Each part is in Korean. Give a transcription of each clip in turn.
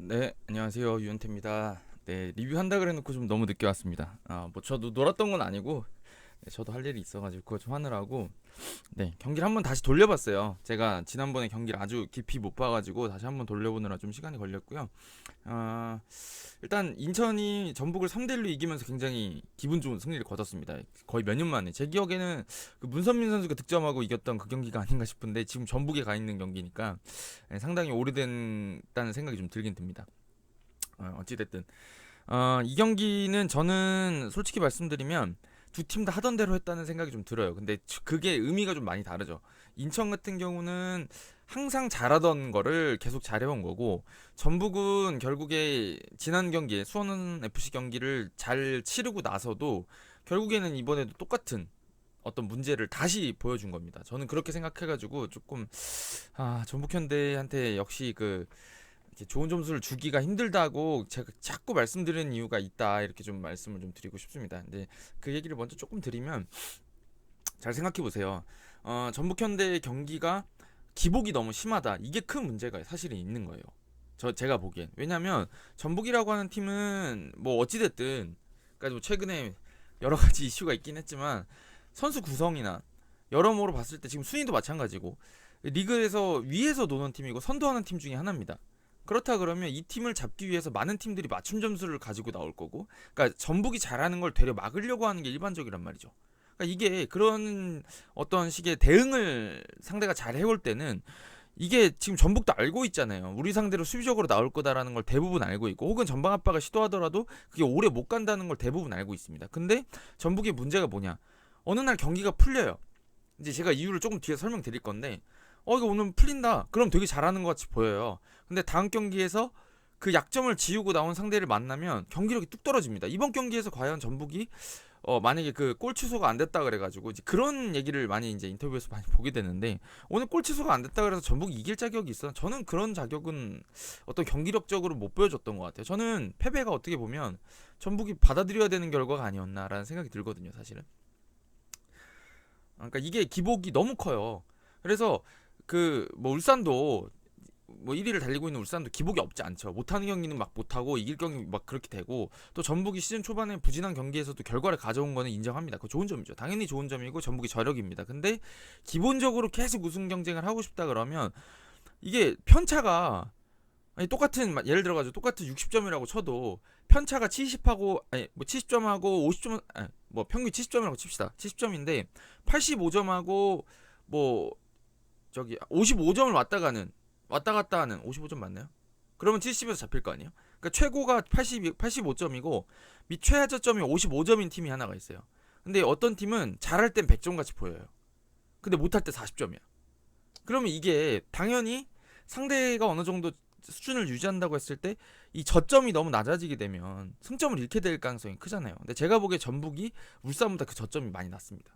네, 안녕하세요. 유현태입니다. 네, 리뷰한다 그래놓고 좀 너무 늦게 왔습니다. 뭐 저도 놀았던 건 아니고, 네, 저도 할 일이 있어가지고 그거 좀 하느라고, 네, 경기를 한번 다시 돌려봤어요. 제가 지난번에 경기를 아주 깊이 못 봐가지고 다시 한번 돌려보느라 좀 시간이 걸렸고요. 아, 일단 인천이 전북을 3대1로 이기면서 굉장히 기분 좋은 승리를 거뒀습니다. 거의 몇 년 만에. 제 기억에는 그 문선민 선수가 득점하고 이겼던 그 경기가 아닌가 싶은데 지금 전북에 가 있는 경기니까 상당히 오래된다는 생각이 좀 들긴 듭니다. 어찌됐든 이 경기는 저는 솔직히 말씀드리면 두 팀 다 하던 대로 했다는 생각이 좀 들어요. 근데 그게 의미가 좀 많이 다르죠. 인천 같은 경우는 항상 잘하던 거를 계속 잘해온 거고, 전북은 결국에 지난 경기에 수원 FC 경기를 잘 치르고 나서도 결국에는 이번에도 똑같은 어떤 문제를 다시 보여준 겁니다. 저는 그렇게 생각해가지고 조금 전북 현대한테 역시 그 이렇게 좋은 점수를 주기가 힘들다고 제가 자꾸 말씀드리는 이유가 있다, 이렇게 좀 말씀을 좀 드리고 싶습니다. 근데 그 얘기를 먼저 조금 드리면, 잘 생각해 보세요. 전북현대의 경기가 기복이 너무 심하다, 이게 큰 문제가 사실은 있는 거예요. 제가 보기엔. 왜냐면 전북이라고 하는 팀은 뭐 어찌됐든, 그러니까 뭐 최근에 여러 가지 이슈가 있긴 했지만 선수 구성이나 여러모로 봤을 때 지금 순위도 마찬가지고 리그에서 위에서 노는 팀이고 선도하는 팀 중에 하나입니다. 그렇다 그러면 이 팀을 잡기 위해서 많은 팀들이 맞춤 점수를 가지고 나올 거고, 그러니까 전북이 잘하는 걸 되려 막으려고 하는 게 일반적이란 말이죠. 그러니까 이게 그런 어떤 식의 대응을 상대가 잘 해올 때는, 이게 지금 전북도 알고 있잖아요. 우리 상대로 수비적으로 나올 거다라는 걸 대부분 알고 있고, 혹은 전방 압박을 시도하더라도 그게 오래 못 간다는 걸 대부분 알고 있습니다. 근데 전북의 문제가 뭐냐? 어느 날 경기가 풀려요. 이제 제가 이유를 조금 뒤에 설명드릴 건데, 이거 오늘 풀린다, 그럼 되게 잘하는 것 같이 보여요. 근데 다음 경기에서 그 약점을 지우고 나온 상대를 만나면 경기력이 뚝 떨어집니다. 이번 경기에서 과연 전북이 만약에 그 골 취소가 안 됐다 그래가지고 이제 그런 얘기를 많이 이제 인터뷰에서 많이 보게 되는데, 오늘 골 취소가 안 됐다 그래서 전북이 이길 자격이 있어? 저는 그런 자격은 어떤 경기력적으로 못 보여줬던 것 같아요. 저는 패배가 어떻게 보면 전북이 받아들여야 되는 결과가 아니었나라는 생각이 들거든요, 사실은. 그러니까 이게 기복이 너무 커요. 그래서 그 뭐 울산도, 뭐 1위를 달리고 있는 울산도 기복이 없지 않죠. 못하는 경기는 막 못하고 이길 경기 막 그렇게 되고, 또 전북이 시즌 초반에 부진한 경기에서도 결과를 가져온 거는 인정합니다. 그거 좋은 점이죠. 당연히 좋은 점이고 전북이 저력입니다. 근데 기본적으로 계속 우승 경쟁을 하고 싶다 그러면 이게 편차가, 아니 똑같은 예를 들어가지고 똑같은 60점이라고 쳐도 편차가 70하고, 아니 뭐 70점하고 50점, 아니 뭐 평균 70점이라고 칩시다. 70점인데 85점하고 뭐 저기 55점을 왔다 갔다 하는, 55점 맞나요? 그러면 70에서 잡힐 거 아니에요? 그러니까 최고가 85점이고 및 최하저점이 55점인 팀이 하나가 있어요. 근데 어떤 팀은 잘할 땐 100점 같이 보여요. 근데 못할 때 40점이야. 그러면 이게 당연히 상대가 어느 정도 수준을 유지한다고 했을 때 이 저점이 너무 낮아지게 되면 승점을 잃게 될 가능성이 크잖아요. 근데 제가 보기에 전북이 울산보다 그 저점이 많이 낮습니다.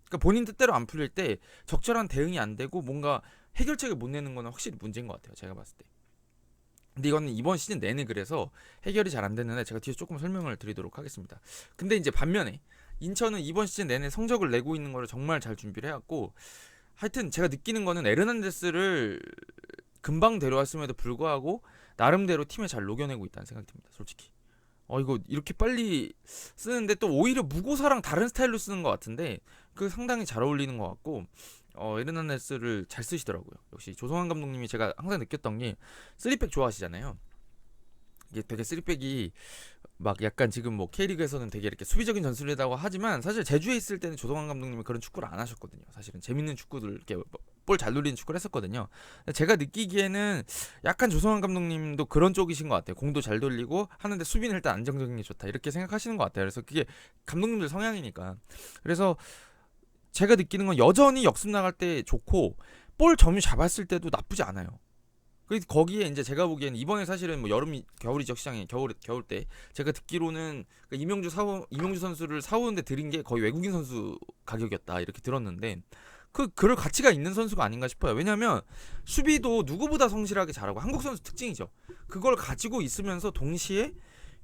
그러니까 본인 뜻대로 안 풀릴 때 적절한 대응이 안 되고 뭔가 해결책을 못 내는 거는 확실히 문제인 것 같아요, 제가 봤을 때. 근데 이거는 이번 시즌 내내 그래서 해결이 잘 안 됐는데 제가 뒤에서 조금 설명을 드리도록 하겠습니다. 근데 이제 반면에 인천은 이번 시즌 내내 성적을 내고 있는 거를 정말 잘 준비를 해왔고, 하여튼 제가 느끼는 거는 에르난데스를 금방 데려왔음에도 불구하고 나름대로 팀에 잘 녹여내고 있다는 생각이 듭니다, 솔직히. 이거 이렇게 빨리 쓰는데 또 오히려 무고사랑 다른 스타일로 쓰는 것 같은데 그 상당히 잘 어울리는 것 같고, 에르난데스를 잘 쓰시더라고요. 역시 조성환 감독님이 제가 항상 느꼈던 게, 3백 좋아하시잖아요. 이게 되게 3백이 막 약간 지금 뭐 K리그에서는 되게 이렇게 수비적인 전술이라고 하지만 사실 제주에 있을 때는 조성환 감독님이 그런 축구를 안 하셨거든요. 사실은 재밌는 축구들, 이렇게 볼 잘 누리는 축구를 했었거든요. 제가 느끼기에는 약간 조성환 감독님도 그런 쪽이신 것 같아요. 공도 잘 돌리고 하는데 수비는 일단 안정적인 게 좋다, 이렇게 생각하시는 것 같아요. 그래서 그게 감독님들 성향이니까. 그래서 제가 느끼는 건 여전히 역습 나갈 때 좋고 볼 점유 잡았을 때도 나쁘지 않아요. 거기에 이제 제가 보기엔 이번에 사실은 뭐 여름이 겨울이적 시장에 겨울 때 제가 듣기로는 그 이명주 선수를 사오는데 들인 게 거의 외국인 선수 가격이었다, 이렇게 들었는데 그럴 가치가 있는 선수가 아닌가 싶어요. 왜냐면 수비도 누구보다 성실하게 잘하고, 한국 선수 특징이죠. 그걸 가지고 있으면서 동시에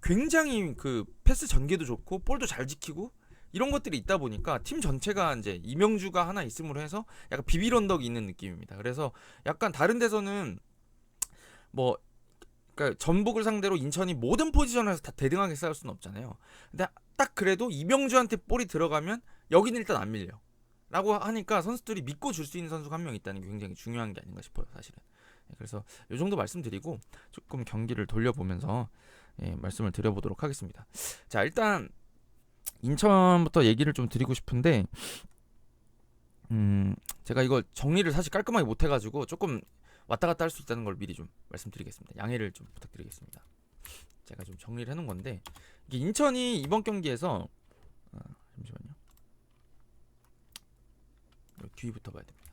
굉장히 그 패스 전개도 좋고 볼도 잘 지키고 이런 것들이 있다 보니까 팀 전체가 이제 이명주가 하나 있음으로 해서 약간 비빌 언덕이 있는 느낌입니다. 그래서 약간 다른 데서는 뭐 그러니까 전북을 상대로 인천이 모든 포지션에서 다 대등하게 싸울 수는 없잖아요. 근데 딱 그래도 이병주한테 볼이 들어가면 여기는 일단 안 밀려 라고 하니까 선수들이 믿고 줄 수 있는 선수가 한 명 있다는 게 굉장히 중요한 게 아닌가 싶어요, 사실은. 그래서 이 정도 말씀드리고 조금 경기를 돌려보면서 말씀을 드려보도록 하겠습니다. 자, 일단 인천부터 얘기를 좀 드리고 싶은데 제가 이걸 정리를 사실 깔끔하게 못 해가지고 조금 왔다 갔다 할 수 있다는 걸 미리 좀 말씀드리겠습니다. 양해를 좀 부탁드리겠습니다. 제가 좀 정리를 해놓은 건데, 이게 인천이 이번 경기에서 잠시만요. 뒤부터 봐야 됩니다.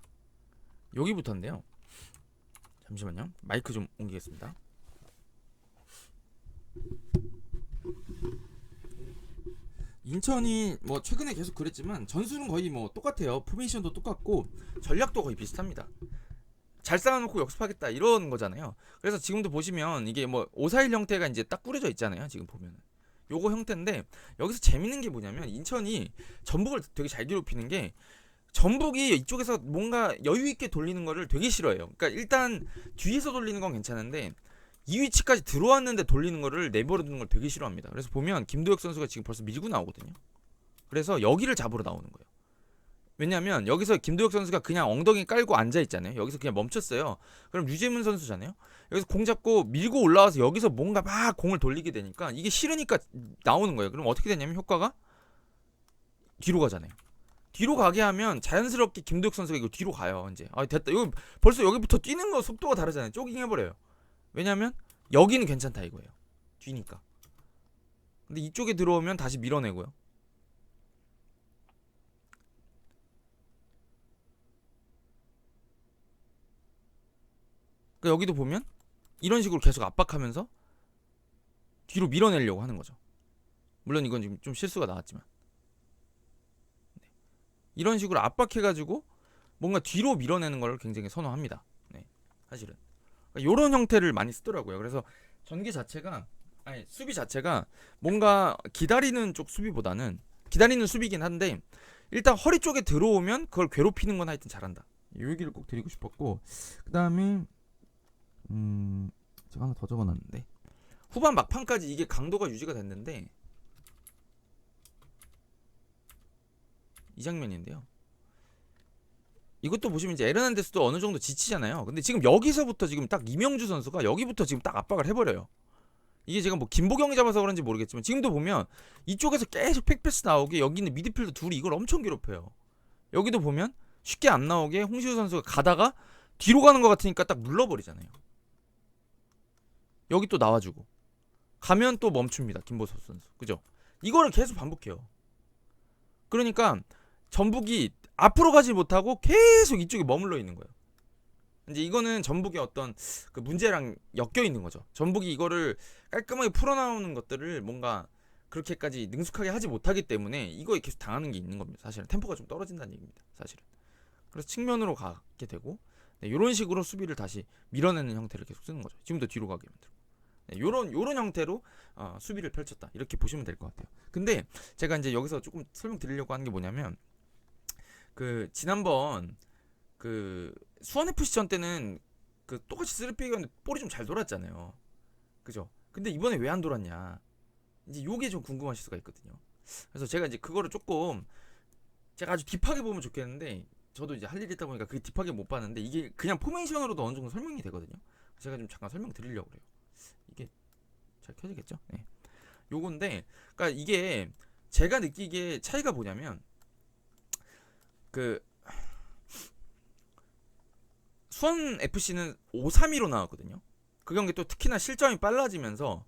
여기부터인데요. 잠시만요. 마이크 좀 옮기겠습니다. 인천이 뭐 최근에 계속 그랬지만 전술은 거의 뭐 똑같아요. 포메이션도 똑같고 전략도 거의 비슷합니다. 잘 쌓아놓고 역습하겠다 이런 거잖아요. 그래서 지금도 보시면 이게 뭐 5-4-1 형태가 이제 딱 꾸려져 있잖아요. 지금 보면은 요거 형태인데, 여기서 재밌는 게 뭐냐면 인천이 전북을 되게 잘 괴롭히는 게, 전북이 이쪽에서 뭔가 여유 있게 돌리는 거를 되게 싫어해요. 그러니까 일단 뒤에서 돌리는 건 괜찮은데 이 위치까지 들어왔는데 돌리는 거를 내버려두는 걸 되게 싫어합니다. 그래서 보면 김도혁 선수가 지금 벌써 밀고 나오거든요. 그래서 여기를 잡으러 나오는 거예요. 왜냐면 여기서 김도혁 선수가 그냥 엉덩이 깔고 앉아있잖아요. 여기서 그냥 멈췄어요. 그럼 유재문 선수잖아요. 여기서 공 잡고 밀고 올라와서 여기서 뭔가 막 공을 돌리게 되니까 이게 싫으니까 나오는 거예요. 그럼 어떻게 되냐면 효과가 뒤로 가잖아요. 뒤로 가게 하면 자연스럽게 김도혁 선수가 이거 뒤로 가요. 이제 됐다. 이거 벌써 여기부터 뛰는 거 속도가 다르잖아요. 조깅 해버려요. 왜냐면 여기는 괜찮다 이거예요. 뒤니까. 근데 이쪽에 들어오면 다시 밀어내고요. 그러니까 여기도 보면 이런 식으로 계속 압박하면서 뒤로 밀어내려고 하는 거죠. 물론 이건 지금 좀 실수가 나왔지만, 이런 식으로 압박해가지고 뭔가 뒤로 밀어내는 걸 굉장히 선호합니다. 네, 사실은 이런 형태를 많이 쓰더라고요. 그래서 전개 자체가, 아니 수비 자체가 뭔가 기다리는 쪽 수비보다는, 기다리는 수비긴 한데 일단 허리 쪽에 들어오면 그걸 괴롭히는 건 하여튼 잘한다. 이 얘기를 꼭 드리고 싶었고, 그 다음에 제가 하나 더 적어놨는데, 후반 막판까지 이게 강도가 유지가 됐는데, 이 장면인데요. 이것도 보시면 이제 에르난데스도 어느 정도 지치잖아요. 근데 지금 여기서부터 지금 딱 이명주 선수가 여기부터 지금 딱 압박을 해버려요. 이게 제가 뭐 김보경이 잡아서 그런지 모르겠지만 지금도 보면 이쪽에서 계속 팩패스 나오게 여기 있는 미드필더 둘이 이걸 엄청 괴롭혀요. 여기도 보면 쉽게 안 나오게 홍시우 선수가 가다가 뒤로 가는 것 같으니까 딱 눌러버리잖아요. 여기 또 나와주고 가면 또 멈춥니다. 김보섭 선수. 그죠? 이거를 계속 반복해요. 그러니까 전북이 앞으로 가지 못하고 계속 이쪽에 머물러 있는 거예요. 이제 이거는 전북의 어떤 그 문제랑 엮여 있는 거죠. 전북이 이거를 깔끔하게 풀어나오는 것들을 뭔가 그렇게까지 능숙하게 하지 못하기 때문에 이거에 계속 당하는 게 있는 겁니다. 사실은 템포가 좀 떨어진다는 얘기입니다. 사실은. 그래서 측면으로 가게 되고, 네, 이런 식으로 수비를 다시 밀어내는 형태를 계속 쓰는 거죠. 지금도 뒤로 가게 만들고. 네, 요런 형태로 수비를 펼쳤다. 이렇게 보시면 될 것 같아요. 근데 제가 이제 여기서 조금 설명드리려고 하는 게 뭐냐면, 그 지난번 그 수원 FC전 때는 그 똑같이 쓰리백이었는데 볼이 좀 잘 돌았잖아요. 그죠? 근데 이번에 왜 안 돌았냐? 이제 요게 좀 궁금하실 수가 있거든요. 그래서 제가 이제 그거를 조금 제가 아주 딥하게 보면 좋겠는데, 저도 이제 할 일이 있다 보니까 그게 딥하게 못 봤는데 이게 그냥 포메이션으로도 어느 정도 설명이 되거든요. 제가 좀 잠깐 설명드리려고 그래요. 이게 잘 켜지겠죠? 네. 요건데, 그러니까 이게 제가 느끼기에 차이가 뭐냐면, 그 수원 FC는 5-3-2로 나왔거든요. 그 경기 또 특히나 실점이 빨라지면서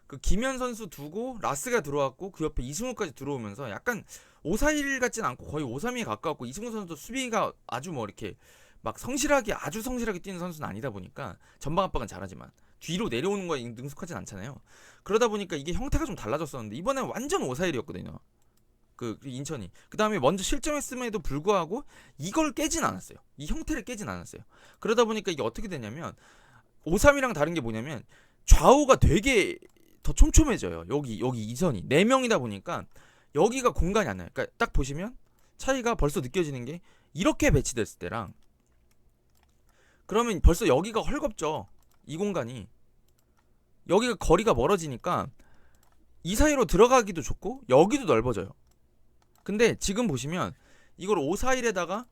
그 김현 선수 두고 라스가 들어왔고 그 옆에 이승우까지 들어오면서 약간 5-4-1 같진 않고 거의 5-3-2에 가까웠고, 이승우 선수도 수비가 아주 뭐 이렇게 막 아주 성실하게 뛰는 선수는 아니다 보니까 전방 압박은 잘하지만 뒤로 내려오는 거에 능숙하진 않잖아요. 그러다 보니까 이게 형태가 좀 달라졌었는데 이번엔 완전 5-4-1이었거든요. 그 인천이 그 다음에 먼저 실점했음에도 불구하고 이걸 깨진 않았어요. 이 형태를 깨진 않았어요. 그러다 보니까 이게 어떻게 되냐면, 5-3이랑 다른 게 뭐냐면 좌우가 되게 더 촘촘해져요. 여기 이선이 4명이다 보니까 여기가 공간이 안 나요. 그러니까 딱 보시면 차이가 벌써 느껴지는 게, 이렇게 배치됐을 때랑 그러면 벌써 여기가 헐겁죠. 이 공간이. 여기가 거리가 멀어지니까 이 사이로 들어가기도 좋고 여기도 넓어져요. 근데 지금 보시면 이걸 541에다가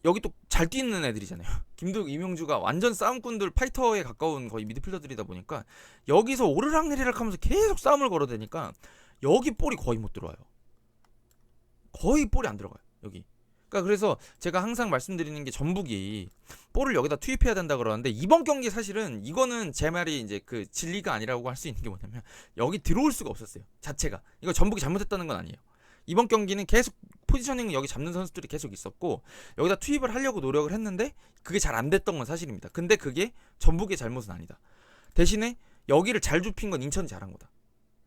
여기 또 잘 뛰는 애들이잖아요. 김도욱, 이명주가 완전 싸움꾼들, 파이터에 가까운 거의 미드필더들이다 보니까 여기서 오르락내리락 하면서 계속 싸움을 걸어대니까 여기 볼이 거의 못 들어와요. 거의 볼이 안 들어가요. 여기. 그러니까 그래서 제가 항상 말씀드리는 게 전북이 볼을 여기다 투입해야 된다 그러는데 이번 경기 사실은 이거는 제 말이 이제 그 진리가 아니라고 할 수 있는 게 뭐냐면 여기 들어올 수가 없었어요. 자체가. 이거 전북이 잘못했다는 건 아니에요. 이번 경기는 계속 포지셔닝 여기 잡는 선수들이 계속 있었고 여기다 투입을 하려고 노력을 했는데 그게 잘 안 됐던 건 사실입니다. 근데 그게 전북의 잘못은 아니다. 대신에 여기를 잘 좁힌 건 인천이 잘한 거다.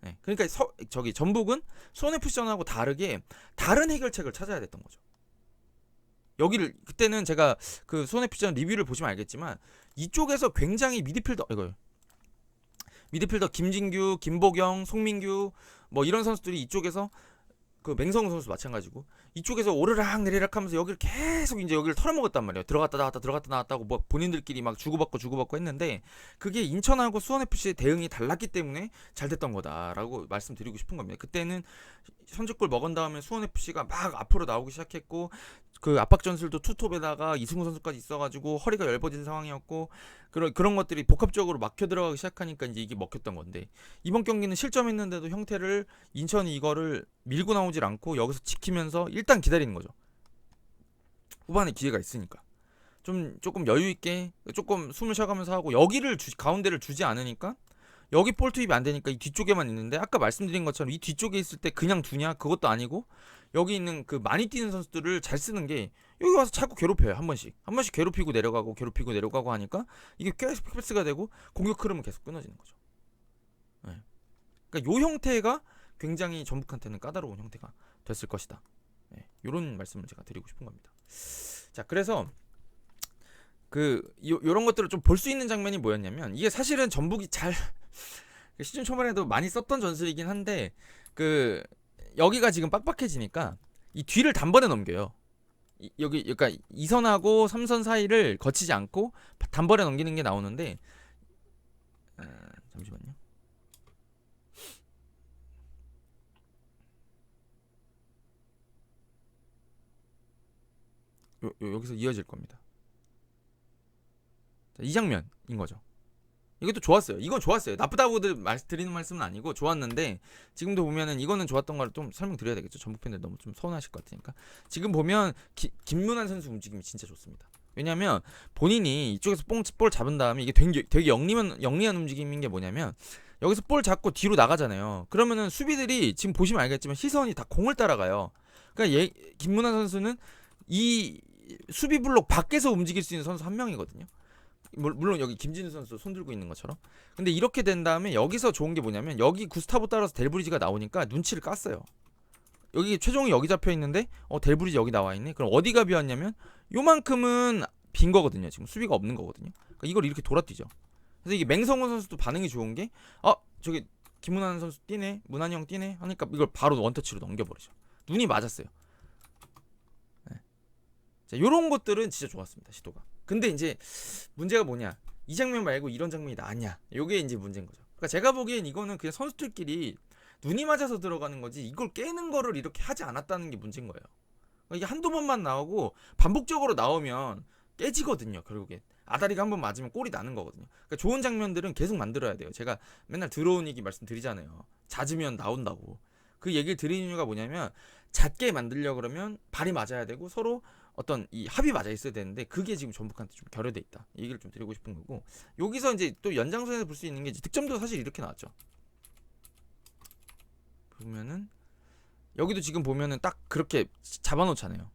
네. 그러니까 저기 전북은 수원FC전하고 다르게 다른 해결책을 찾아야 됐던 거죠. 여기를 그때는 제가 그 수원FC전 리뷰를 보시면 알겠지만 이쪽에서 굉장히 미드필더 김진규, 김보경, 송민규 뭐 이런 선수들이 이쪽에서 그 맹성우 선수 마찬가지고 이쪽에서 오르락 내리락 하면서 여기를 계속 이제 여기를 털어먹었단 말이에요. 들어갔다 나왔다 들어갔다 나왔다고 뭐 본인들끼리 막 주고받고 했는데 그게 인천하고 수원FC의 대응이 달랐기 때문에 잘 됐던 거다라고 말씀드리고 싶은 겁니다. 그때는 선제골 먹은 다음에 수원FC가 막 앞으로 나오기 시작했고 그 압박 전술도 투톱에다가 이승우 선수까지 있어가지고 허리가 열버진 상황이었고 그런 것들이 복합적으로 막혀 들어가기 시작하니까 이제 이게 먹혔던 건데 이번 경기는 실점했는데도 형태를 인천이 이거를 밀고 나오질 않고 여기서 지키면서 일단 기다리는 거죠. 후반에 기회가 있으니까 조금 여유 있게 조금 숨을 쉬어가면서 하고 여기를 가운데를 주지 않으니까 여기 볼 투입이 안 되니까 이 뒤쪽에만 있는데 아까 말씀드린 것처럼 이 뒤쪽에 있을 때 그냥 두냐 그것도 아니고 여기 있는 그 많이 뛰는 선수들을 잘 쓰는 게 여기 와서 자꾸 괴롭혀요. 한 번씩 괴롭히고 내려가고 하니까 이게 계속 패스가 되고 공격 흐름은 계속 끊어지는 거죠. 네. 그러니까 요 형태가 굉장히 전북한테는 까다로운 형태가 됐을 것이다. 네. 요런 말씀을 제가 드리고 싶은 겁니다. 자, 그래서 요런 것들을 좀 볼 수 있는 장면이 뭐였냐면 이게 사실은 전북이 잘 시즌 초반에도 많이 썼던 전술이긴 한데 여기가 지금 빡빡해지니까 이 뒤를 단번에 넘겨요. 여기 그러니까 2선하고 3선 사이를 거치지 않고 단번에 넘기는 게 나오는데 잠시만요. 여기서 이어질 겁니다. 자, 이 장면인 거죠. 이것도 좋았어요. 이건 좋았어요. 나쁘다고 드리는 말씀은 아니고 좋았는데 지금도 보면은 이거는 좋았던 걸 좀 설명드려야 되겠죠. 전북 팬들 너무 좀 서운하실 것 같으니까. 지금 보면 김문환 선수 움직임이 진짜 좋습니다. 왜냐면 본인이 이쪽에서 볼 잡은 다음에 이게 되게 영리한 움직임인 게 뭐냐면 여기서 볼 잡고 뒤로 나가잖아요. 그러면은 수비들이 지금 보시면 알겠지만 시선이 다 공을 따라가요. 그러니까 김문환 선수는 이 수비 블록 밖에서 움직일 수 있는 선수 한 명이거든요. 물론 여기 김진우 선수 손 들고 있는 것처럼. 근데 이렇게 된 다음에 여기서 좋은 게 뭐냐면 여기 구스타보 따라서 델브리지가 나오니까 눈치를 깠어요. 여기 최종이 여기 잡혀 있는데 델브리지 여기 나와 있네. 그럼 어디가 비었냐면 요만큼은 빈 거거든요. 지금 수비가 없는 거거든요. 그러니까 이걸 이렇게 돌아뛰죠. 그래서 이게 맹성훈 선수도 반응이 좋은 게 저기 김문환 선수 뛰네, 문환이 형 뛰네 하니까 이걸 바로 원터치로 넘겨버리죠. 눈이 맞았어요. 네. 자, 요런 것들은 진짜 좋았습니다. 시도가. 근데 이제 문제가 뭐냐, 이 장면 말고 이런 장면이 나왔냐, 요게 이제 문제인 거죠. 그러니까 제가 보기엔 이거는 그냥 선수들끼리 눈이 맞아서 들어가는 거지 이걸 깨는 거를 이렇게 하지 않았다는 게 문제인 거예요. 그러니까 이게 한두 번만 나오고 반복적으로 나오면 깨지거든요. 결국에 아다리가 한 번 맞으면 골이 나는 거거든요. 그러니까 좋은 장면들은 계속 만들어야 돼요. 제가 맨날 들어온 얘기 말씀드리잖아요. 잦으면 나온다고. 그 얘기를 드리는 이유가 뭐냐면 잦게 만들려 그러면 발이 맞아야 되고 서로 어떤 이 합이 맞아 있어야 되는데 그게 지금 전북한테 좀 결여돼 있다. 이 얘기를 좀 드리고 싶은 거고, 여기서 이제 또 연장선에서 볼 수 있는 게 득점도 사실 이렇게 나왔죠. 보면은 여기도 지금 보면은 딱 그렇게 잡아놓잖아요.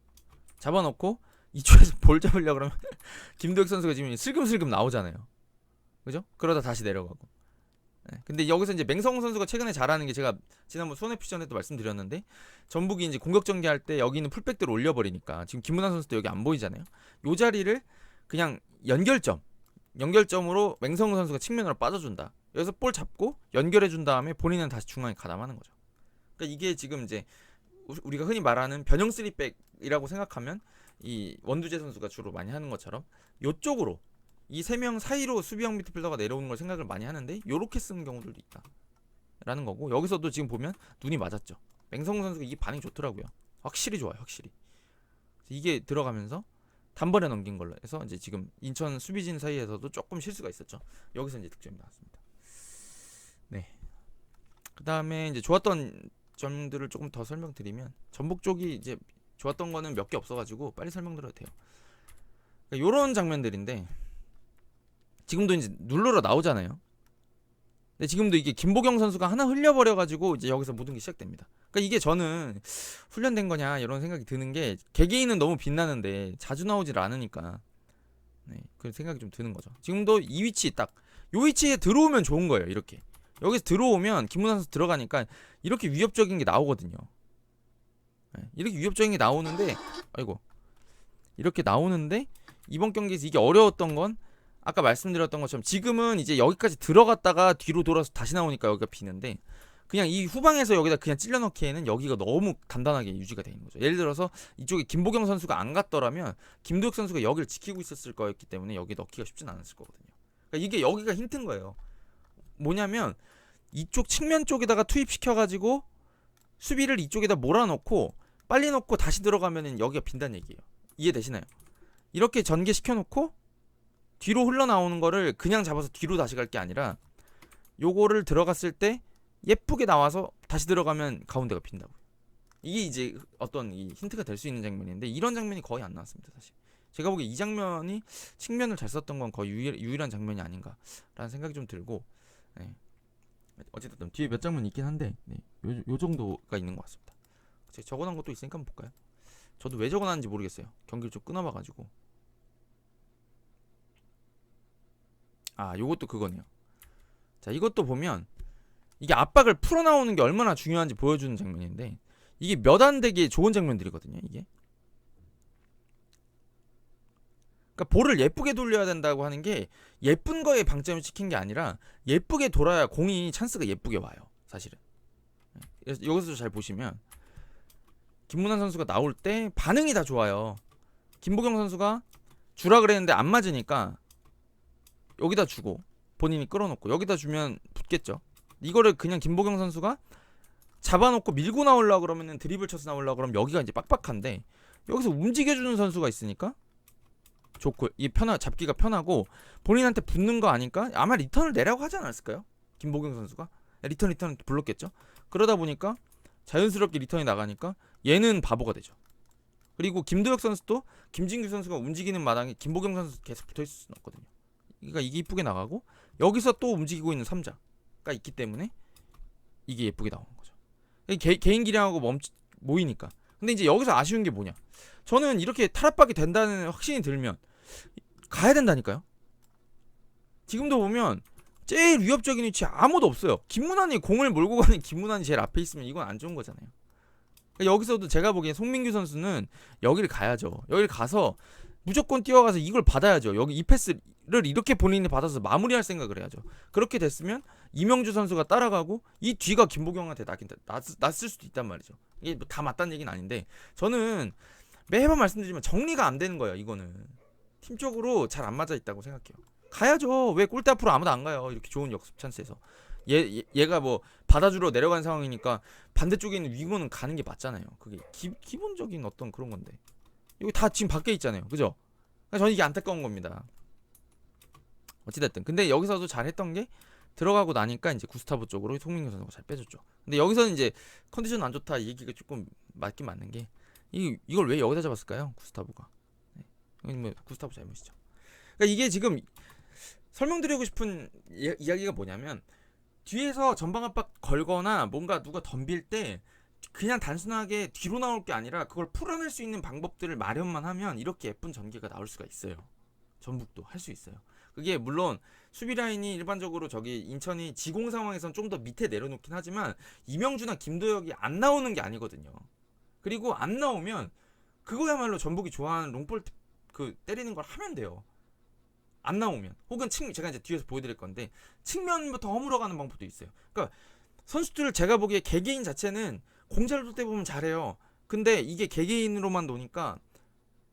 잡아놓고 이쪽에서 볼 잡으려 그러면 김도혁 선수가 지금 슬금슬금 나오잖아요. 그죠? 그러다 다시 내려가고. 네. 근데 여기서 이제 맹성훈 선수가 최근에 잘하는 게 제가 지난번 손해피전에도 말씀드렸는데 전북이 이제 공격 전개할 때 여기 있는 풀백들을 올려버리니까 지금 김문환 선수도 여기 안 보이잖아요. 요 자리를 그냥 연결점으로 맹성훈 선수가 측면으로 빠져준다. 여기서 볼 잡고 연결해준 다음에 본인은 다시 중앙에 가담하는 거죠. 그러니까 이게 지금 이제 우리가 흔히 말하는 변형 3백이라고 생각하면 이 원두재 선수가 주로 많이 하는 것처럼 요쪽으로 이 세 명 사이로 수비형 미드필더가 내려오는 걸 생각을 많이 하는데 요렇게 쓰는 경우들도 있다 라는 거고, 여기서도 지금 보면 눈이 맞았죠. 맹성훈 선수가 이게 반응이 좋더라고요. 확실히 좋아요, 확실히. 이게 들어가면서 단번에 넘긴 걸로 해서 이제 지금 인천 수비진 사이에서도 조금 실수가 있었죠. 여기서 이제 득점이 나왔습니다. 네. 그 다음에 이제 좋았던 점들을 조금 더 설명드리면, 전북 쪽이 이제 좋았던 거는 몇 개 없어가지고 빨리 설명드려도 돼요. 그러니까 요런 장면들인데, 지금도 이제 누르러 나오잖아요. 근데 지금도 이게 김보경 선수가 하나 흘려버려가지고 이제 여기서 모든 게 시작됩니다. 그러니까 이게 저는 훈련된 거냐 이런 생각이 드는 게, 개개인은 너무 빛나는데 자주 나오질 않으니까, 네, 그 생각이 좀 드는 거죠. 지금도 이 위치 딱, 요 위치에 들어오면 좋은 거예요. 이렇게 여기서 들어오면 김문환 선수 들어가니까 이렇게 위협적인 게 나오거든요. 네, 이렇게 위협적인 게 나오는데, 아이고, 이렇게 나오는데 이번 경기에서 이게 어려웠던 건, 아까 말씀드렸던 것처럼 지금은 이제 여기까지 들어갔다가 뒤로 돌아서 다시 나오니까 여기가 비는데, 그냥 이 후방에서 여기다 그냥 찔러 넣기에는 여기가 너무 단단하게 유지가 되어 있는 거죠. 예를 들어서 이쪽에 김보경 선수가 안 갔더라면 김도혁 선수가 여기를 지키고 있었을 거였기 때문에 여기 넣기가 쉽진 않았을 거거든요. 그러니까 이게 여기가 힌트인 거예요. 뭐냐면 이쪽 측면 쪽에다가 투입시켜가지고 수비를 이쪽에다 몰아넣고 빨리 넣고 다시 들어가면은 여기가 빈다는 얘기예요. 이해되시나요? 이렇게 전개시켜놓고 뒤로 흘러나오는 거를 그냥 잡아서 뒤로 다시 갈 게 아니라, 요거를 들어갔을 때 예쁘게 나와서 다시 들어가면 가운데가 빈다고. 이게 이제 어떤 이 힌트가 될 수 있는 장면인데, 이런 장면이 거의 안 나왔습니다. 사실 제가 보기에 이 장면이 측면을 잘 썼던 건 거의 유일한 장면이 아닌가라는 생각이 좀 들고, 네. 어쨌든 뒤에 몇 장면이 있긴 한데, 네. 요 정도가 있는 것 같습니다. 제가 적어놓은 것도 있으니까 한번 볼까요? 저도 왜 적어놨는지 모르겠어요. 경기를 좀 끊어봐가지고. 아, 요것도 그거네요. 자, 이것도 보면 이게 압박을 풀어나오는 게 얼마나 중요한지 보여주는 장면인데, 이게 몇 안 되게 좋은 장면들이거든요. 이게 그러니까 볼을 예쁘게 돌려야 된다고 하는 게, 예쁜 거에 방점을 찍힌 게 아니라 예쁘게 돌아야 공이 찬스가 예쁘게 와요, 사실은. 그래서 여기서 잘 보시면 김문환 선수가 나올 때 반응이 다 좋아요. 김보경 선수가 주라 그랬는데 안 맞으니까 여기다 주고 본인이 끌어놓고 여기다 주면 붙겠죠. 이거를 그냥 김보경 선수가 잡아놓고 밀고 나오려고 그러면은, 드리블 쳐서 나오려고 그러면 여기가 이제 빡빡한데, 여기서 움직여주는 선수가 있으니까 좋고, 이 잡기가 편하고 본인한테 붙는 거 아니까 아마 리턴을 내라고 하지 않았을까요? 김보경 선수가 리턴 불렀겠죠. 그러다 보니까 자연스럽게 리턴이 나가니까 얘는 바보가 되죠. 그리고 김도혁 선수도 김진규 선수가 움직이는 마당에 김보경 선수 계속 붙어있을 수는 없거든요. 그러니까 이게 이쁘게 나가고, 여기서 또 움직이고 있는 3자가 있기 때문에 이게 예쁘게 나오는 거죠. 개인 기량하고 모이니까. 근데 이제 여기서 아쉬운 게 뭐냐, 저는 이렇게 탈압박이 된다는 확신이 들면 가야 된다니까요. 지금도 보면 제일 위협적인 위치 아무도 없어요. 김문환이 공을 몰고 가는, 김문환이 제일 앞에 있으면 이건 안 좋은 거잖아요. 그러니까 여기서도 제가 보기엔 송민규 선수는 여기를 가야죠. 여기를 가서 무조건 뛰어가서 이걸 받아야죠. 여기 이 패스를 이렇게 본인이 받아서 마무리할 생각을 해야죠. 그렇게 됐으면 이명주 선수가 따라가고 이 뒤가 김보경한테 났을 수도 있단 말이죠. 이게 뭐 다 맞다는 얘기는 아닌데, 저는 매번 말씀드리지만 정리가 안 되는 거예요. 이거는 팀적으로 잘 안 맞아 있다고 생각해요. 가야죠. 왜 골대 앞으로 아무도 안 가요? 이렇게 좋은 역습 찬스에서 얘가 뭐 받아주러 내려간 상황이니까 반대쪽에 있는 윙어는 가는 게 맞잖아요. 그게 기본적인 어떤 그런 건데, 여기 다 지금 밖에 있잖아요. 그죠? 그러니까 저는 이게 안타까운 겁니다. 어찌됐든 근데 여기서도 잘했던 게, 들어가고 나니까 이제 구스타보 쪽으로 송민규 선수가 잘 빼줬죠. 근데 여기서는 이제 컨디션 안 좋다 얘기가 조금 맞긴 맞는 게, 이걸 왜 여기다 잡았을까요? 구스타보가. 네. 뭐 구스타보 잘못이죠. 그러니까 이게 지금 설명드리고 싶은 이야기가 뭐냐면, 뒤에서 전방 압박 걸거나 뭔가 누가 덤빌 때 그냥 단순하게 뒤로 나올 게 아니라 그걸 풀어낼 수 있는 방법들을 마련만 하면 이렇게 예쁜 전개가 나올 수가 있어요. 전북도 할 수 있어요. 그게 물론 수비 라인이 일반적으로 저기 인천이 지공 상황에선 좀 더 밑에 내려놓긴 하지만, 이명주나 김도혁이 안 나오는 게 아니거든요. 그리고 안 나오면 그거야말로 전북이 좋아하는 롱볼 때리는 걸 하면 돼요. 안 나오면, 혹은 제가 이제 뒤에서 보여드릴 건데, 측면부터 허물어가는 방법도 있어요. 그러니까 선수들 제가 보기에 개개인 자체는 공잘 돌 때 보면 잘해요. 근데 이게 개개인으로만 노니까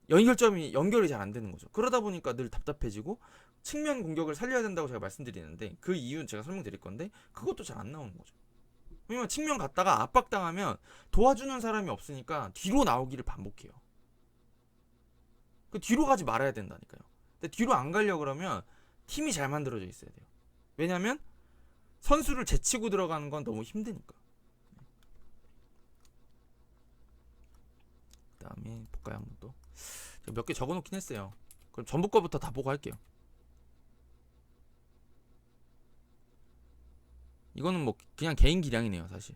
연결이 잘 안 되는 거죠. 그러다 보니까 늘 답답해지고, 측면 공격을 살려야 된다고 제가 말씀드리는데 그 이유는 제가 설명드릴 건데 그것도 잘 안 나오는 거죠. 왜냐면 측면 갔다가 압박당하면 도와주는 사람이 없으니까 뒤로 나오기를 반복해요. 그 뒤로 가지 말아야 된다니까요. 근데 뒤로 안 가려고 그러면 팀이 잘 만들어져 있어야 돼요. 왜냐면 선수를 제치고 들어가는 건 너무 힘드니까. 그 다음에 볼까요 한번 또. 몇 개 적어놓긴 했어요. 그럼 전부 거부터 다 보고 할게요. 이거는 뭐 그냥 개인 기량이네요 사실.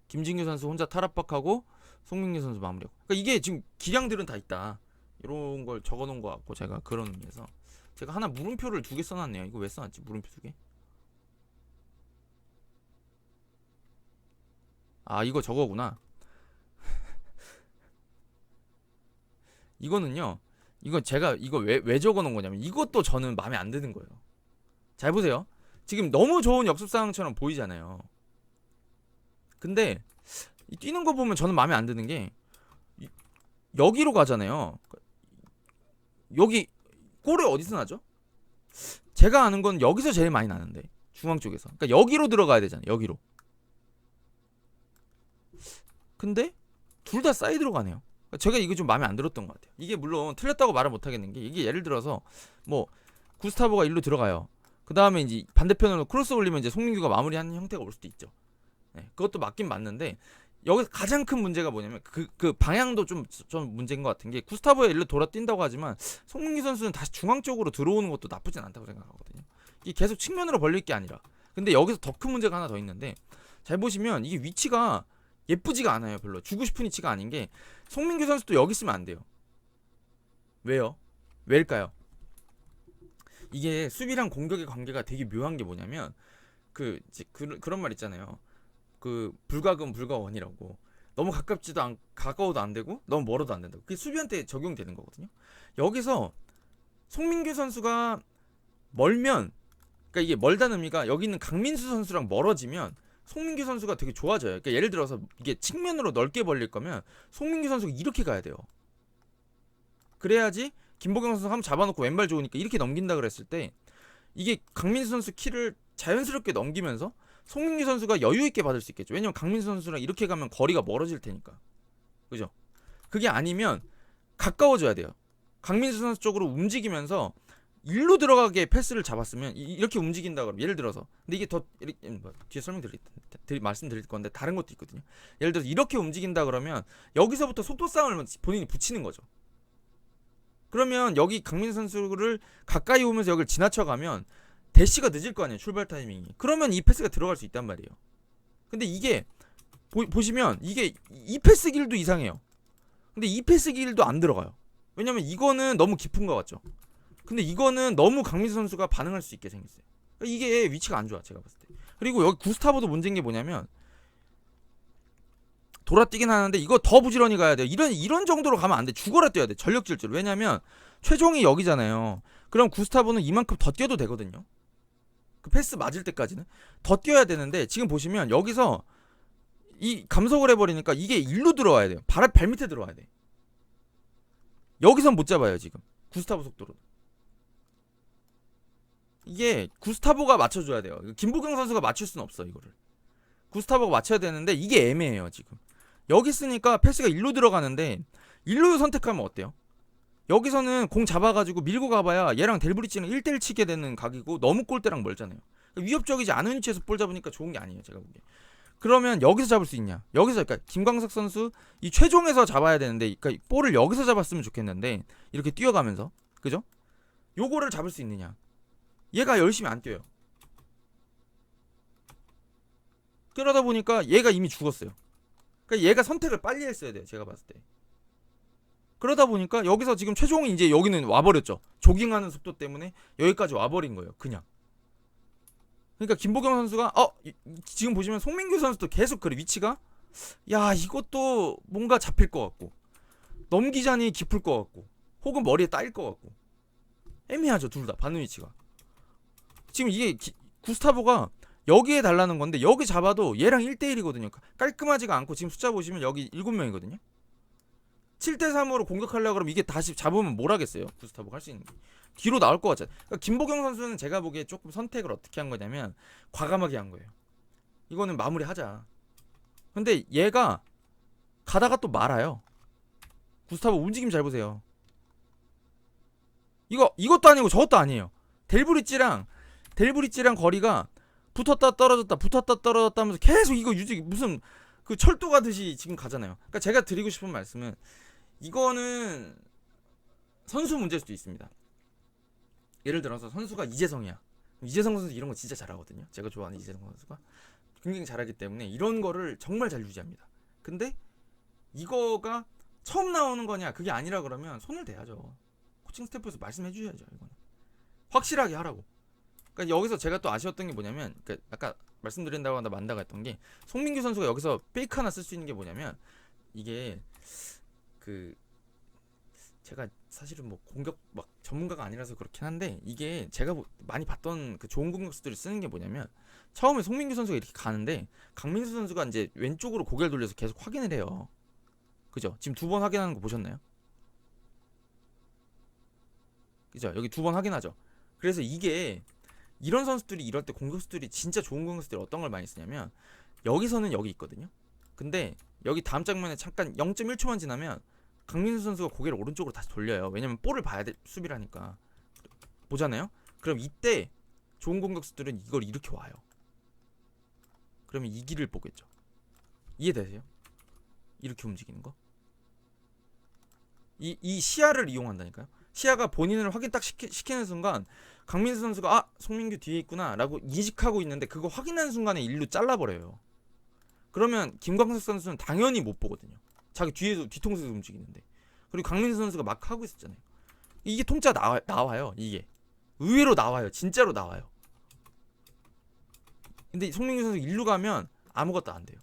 김진규 선수 혼자 탈압박하고 송민규 선수 마무리하고. 그러니까 이게 지금 기량들은 다 있다. 이런 걸 적어놓은 거 같고 제가 그런 의미에서 제가 하나 물음표를 2개 써놨네요. 이거 왜 써놨지? 물음표 2개. 아 이거 저거구나. 이거는요. 이거 제가 이거 왜 적어놓은 거냐면 이것도 저는 마음에 안 드는 거예요. 잘 보세요. 지금 너무 좋은 역습 상황처럼 보이잖아요. 근데 이 뛰는 거 보면 저는 마음에 안 드는 게 여기로 가잖아요. 여기 골이 어디서 나죠? 제가 아는 건 여기서 제일 많이 나는데 중앙 쪽에서. 그러니까 여기로 들어가야 되잖아요. 여기로. 근데 둘 다 사이드로 가네요. 제가 이거 좀 마음에 안 들었던 것 같아요. 이게 물론 틀렸다고 말을 못 하겠는 게 이게 예를 들어서 뭐 구스타보가 일로 들어가요. 그 다음에 이제 반대편으로 크로스 올리면 이제 송민규가 마무리하는 형태가 올 수도 있죠. 네, 그것도 맞긴 맞는데 여기서 가장 큰 문제가 뭐냐면 그 방향도 좀 문제인 것 같은 게 구스타보가 일로 돌아 뛴다고 하지만 송민규 선수는 다시 중앙 쪽으로 들어오는 것도 나쁘진 않다고 생각하거든요. 이게 계속 측면으로 벌릴 게 아니라. 근데 여기서 더 큰 문제가 하나 더 있는데 잘 보시면 이게 위치가 예쁘지가 않아요. 별로 주고 싶은 위치가 아닌 게 송민규 선수도 여기 있으면 안 돼요. 왜요? 왜일까요? 이게 수비랑 공격의 관계가 되게 묘한 게 뭐냐면 그런 말 있잖아요. 그 불가금 불가원이라고. 너무 가까워도 안 되고 너무 멀어도 안 된다고. 그게 수비한테 적용되는 거거든요. 여기서 송민규 선수가 멀면, 그러니까 이게 멀다는 의미가 여기 있는 강민수 선수랑 멀어지면 송민규 선수가 되게 좋아져요. 그러니까 예를 들어서 이게 측면으로 넓게 벌릴 거면 송민규 선수가 이렇게 가야 돼요. 그래야지 김보경 선수가 한번 잡아놓고 왼발 좋으니까 이렇게 넘긴다 그랬을 때 이게 강민수 선수 키를 자연스럽게 넘기면서 송민규 선수가 여유있게 받을 수 있겠죠. 왜냐면 강민수 선수랑 이렇게 가면 거리가 멀어질 테니까. 그죠? 그게 아니면 가까워져야 돼요. 강민수 선수 쪽으로 움직이면서 일로 들어가게 패스를 잡았으면 이렇게 움직인다 그러면 예를 들어서, 근데 이게 더 뒤에 말씀드릴 건데 다른 것도 있거든요. 예를 들어서 이렇게 움직인다 그러면 여기서부터 속도 싸움을 본인이 붙이는 거죠. 그러면 여기 강민수 선수를 가까이 오면서 여기를 지나쳐가면 대시가 늦을 거 아니에요. 출발 타이밍이. 그러면 이 패스가 들어갈 수 있단 말이에요. 근데 이게 보시면 이게 이 패스 길도 이상해요. 근데 이 패스 길도 안 들어가요. 왜냐면 이거는 너무 깊은 것 같죠. 근데 이거는 너무 강민수 선수가 반응할 수 있게 생겼어요. 그러니까 이게 위치가 안 좋아 제가 봤을 때. 그리고 여기 구스타보도 문제인 게 뭐냐면 돌아뛰긴 하는데 이거 더 부지런히 가야 돼요. 이런 정도로 가면 안 돼. 죽어라 뛰어야 돼. 전력 질주로. 왜냐면 최종이 여기잖아요. 그럼 구스타보는 이만큼 더 뛰어도 되거든요. 그 패스 맞을 때까지는 더 뛰어야 되는데 지금 보시면 여기서 이 감속을 해버리니까 이게 일로 들어와야 돼요. 발 밑에 들어와야 돼. 여기선 못 잡아요 지금. 구스타보 속도로. 이게 구스타보가 맞춰줘야 돼요. 김보경 선수가 맞출 수는 없어 이거를. 구스타보가 맞춰야 되는데 이게 애매해요 지금. 여기 있으니까 패스가 일로 들어가는데 일로 선택하면 어때요? 여기서는 공 잡아가지고 밀고 가봐야 얘랑 델브리치는 1대1 치게 되는 각이고 너무 골대랑 멀잖아요. 위협적이지 않은 위치에서 볼 잡으니까 좋은 게 아니에요 제가 보기에. 그러면 여기서 잡을 수 있냐? 여기서, 그러니까 김광석 선수 이 최종에서 잡아야 되는데, 그러니까 볼을 여기서 잡았으면 좋겠는데 이렇게 뛰어가면서, 그죠? 요거를 잡을 수 있느냐? 얘가 열심히 안 뛰어요. 그러다 보니까 얘가 이미 죽었어요. 그러니까 얘가 선택을 빨리 했어야 돼요 제가 봤을 때. 그러다 보니까 여기서 지금 최종이 이제 여기는 와버렸죠. 조깅하는 속도 때문에 여기까지 와버린 거예요 그냥. 그러니까 김보경 선수가 지금 보시면 송민규 선수도 계속 그래. 위치가 야 이것도 뭔가 잡힐 것 같고 넘기자니 깊을 것 같고 혹은 머리에 따일 것 같고 애매하죠. 둘 다 받는 위치가. 지금 이게 구스타보가 여기에 달라는 건데 여기 잡아도 얘랑 1대1이거든요. 깔끔하지가 않고 지금 숫자 보시면 여기 7명이거든요. 7대3으로 공격하려고 그러면 이게 다시 잡으면 뭘 하겠어요? 구스타브가 할 수 있는 게 뒤로 나올 것 같잖아요. 그러니까 김보경 선수는 제가 보기에 조금 선택을 어떻게 한 거냐면 과감하게 한 거예요. 이거는 마무리하자. 근데 얘가 가다가 또 말아요. 구스타브 움직임 잘 보세요. 이것도 아니고 저것도 아니에요. 델브리찌랑 거리가 붙었다 떨어졌다 하면서 계속 이거 유지 무슨 그 철도 가듯이 지금 가잖아요. 그러니까 제가 드리고 싶은 말씀은 이거는 선수 문제일 수도 있습니다. 예를 들어서 선수가 이재성이야. 이재성 선수 이런 거 진짜 잘하거든요. 제가 좋아하는 이재성 선수가 굉장히 잘하기 때문에 이런 거를 정말 잘 유지합니다. 근데 이거가 처음 나오는 거냐 그게 아니라 그러면 손을 대야죠. 코칭 스태프에서 말씀해 주셔야죠. 이거는 확실하게 하라고. 그러니까 여기서 제가 또 아쉬웠던 게 뭐냐면 그러니까 아까 말씀드린다고 한다 만다가 했던 게 송민규 선수가 여기서 페이크 하나 쓸 수 있는 게 뭐냐면 이게 그 제가 사실은 뭐 공격 막 전문가가 아니라서 그렇긴 한데 이게 제가 많이 봤던 그 좋은 공격수들이 쓰는 게 뭐냐면 처음에 송민규 선수가 이렇게 가는데 강민수 선수가 이제 왼쪽으로 고개를 돌려서 계속 확인을 해요. 그죠? 지금 2번 확인하는 거 보셨나요? 그죠? 여기 2번 확인하죠. 그래서 이게 이런 선수들이 이럴 때 공격수들이 진짜 좋은 공격수들이 어떤 걸 많이 쓰냐면 여기서는 여기 있거든요. 근데 여기 다음 장면에 잠깐 0.1초만 지나면 강민수 선수가 고개를 오른쪽으로 다시 돌려요. 왜냐면 볼을 봐야 돼 수비라니까. 보잖아요. 그럼 이때 좋은 공격수들은 이걸 이렇게 와요. 그러면 이 길을 보겠죠. 이해되세요? 이렇게 움직이는 거. 이 시야를 이용한다니까요. 시야가 본인을 확인 딱 시키는 순간 강민수 선수가 아 송민규 뒤에 있구나 라고 인식하고 있는데 그거 확인하는 순간에 일루 잘라버려요. 그러면 김광석 선수는 당연히 못 보거든요. 자기 뒤에서 뒤통수에서 움직이는데. 그리고 강민수 선수가 막 하고 있었잖아요. 이게 통짜 나와요. 이게 의외로 나와요. 진짜로 나와요. 근데 송민규 선수 일루 가면 아무것도 안 돼요.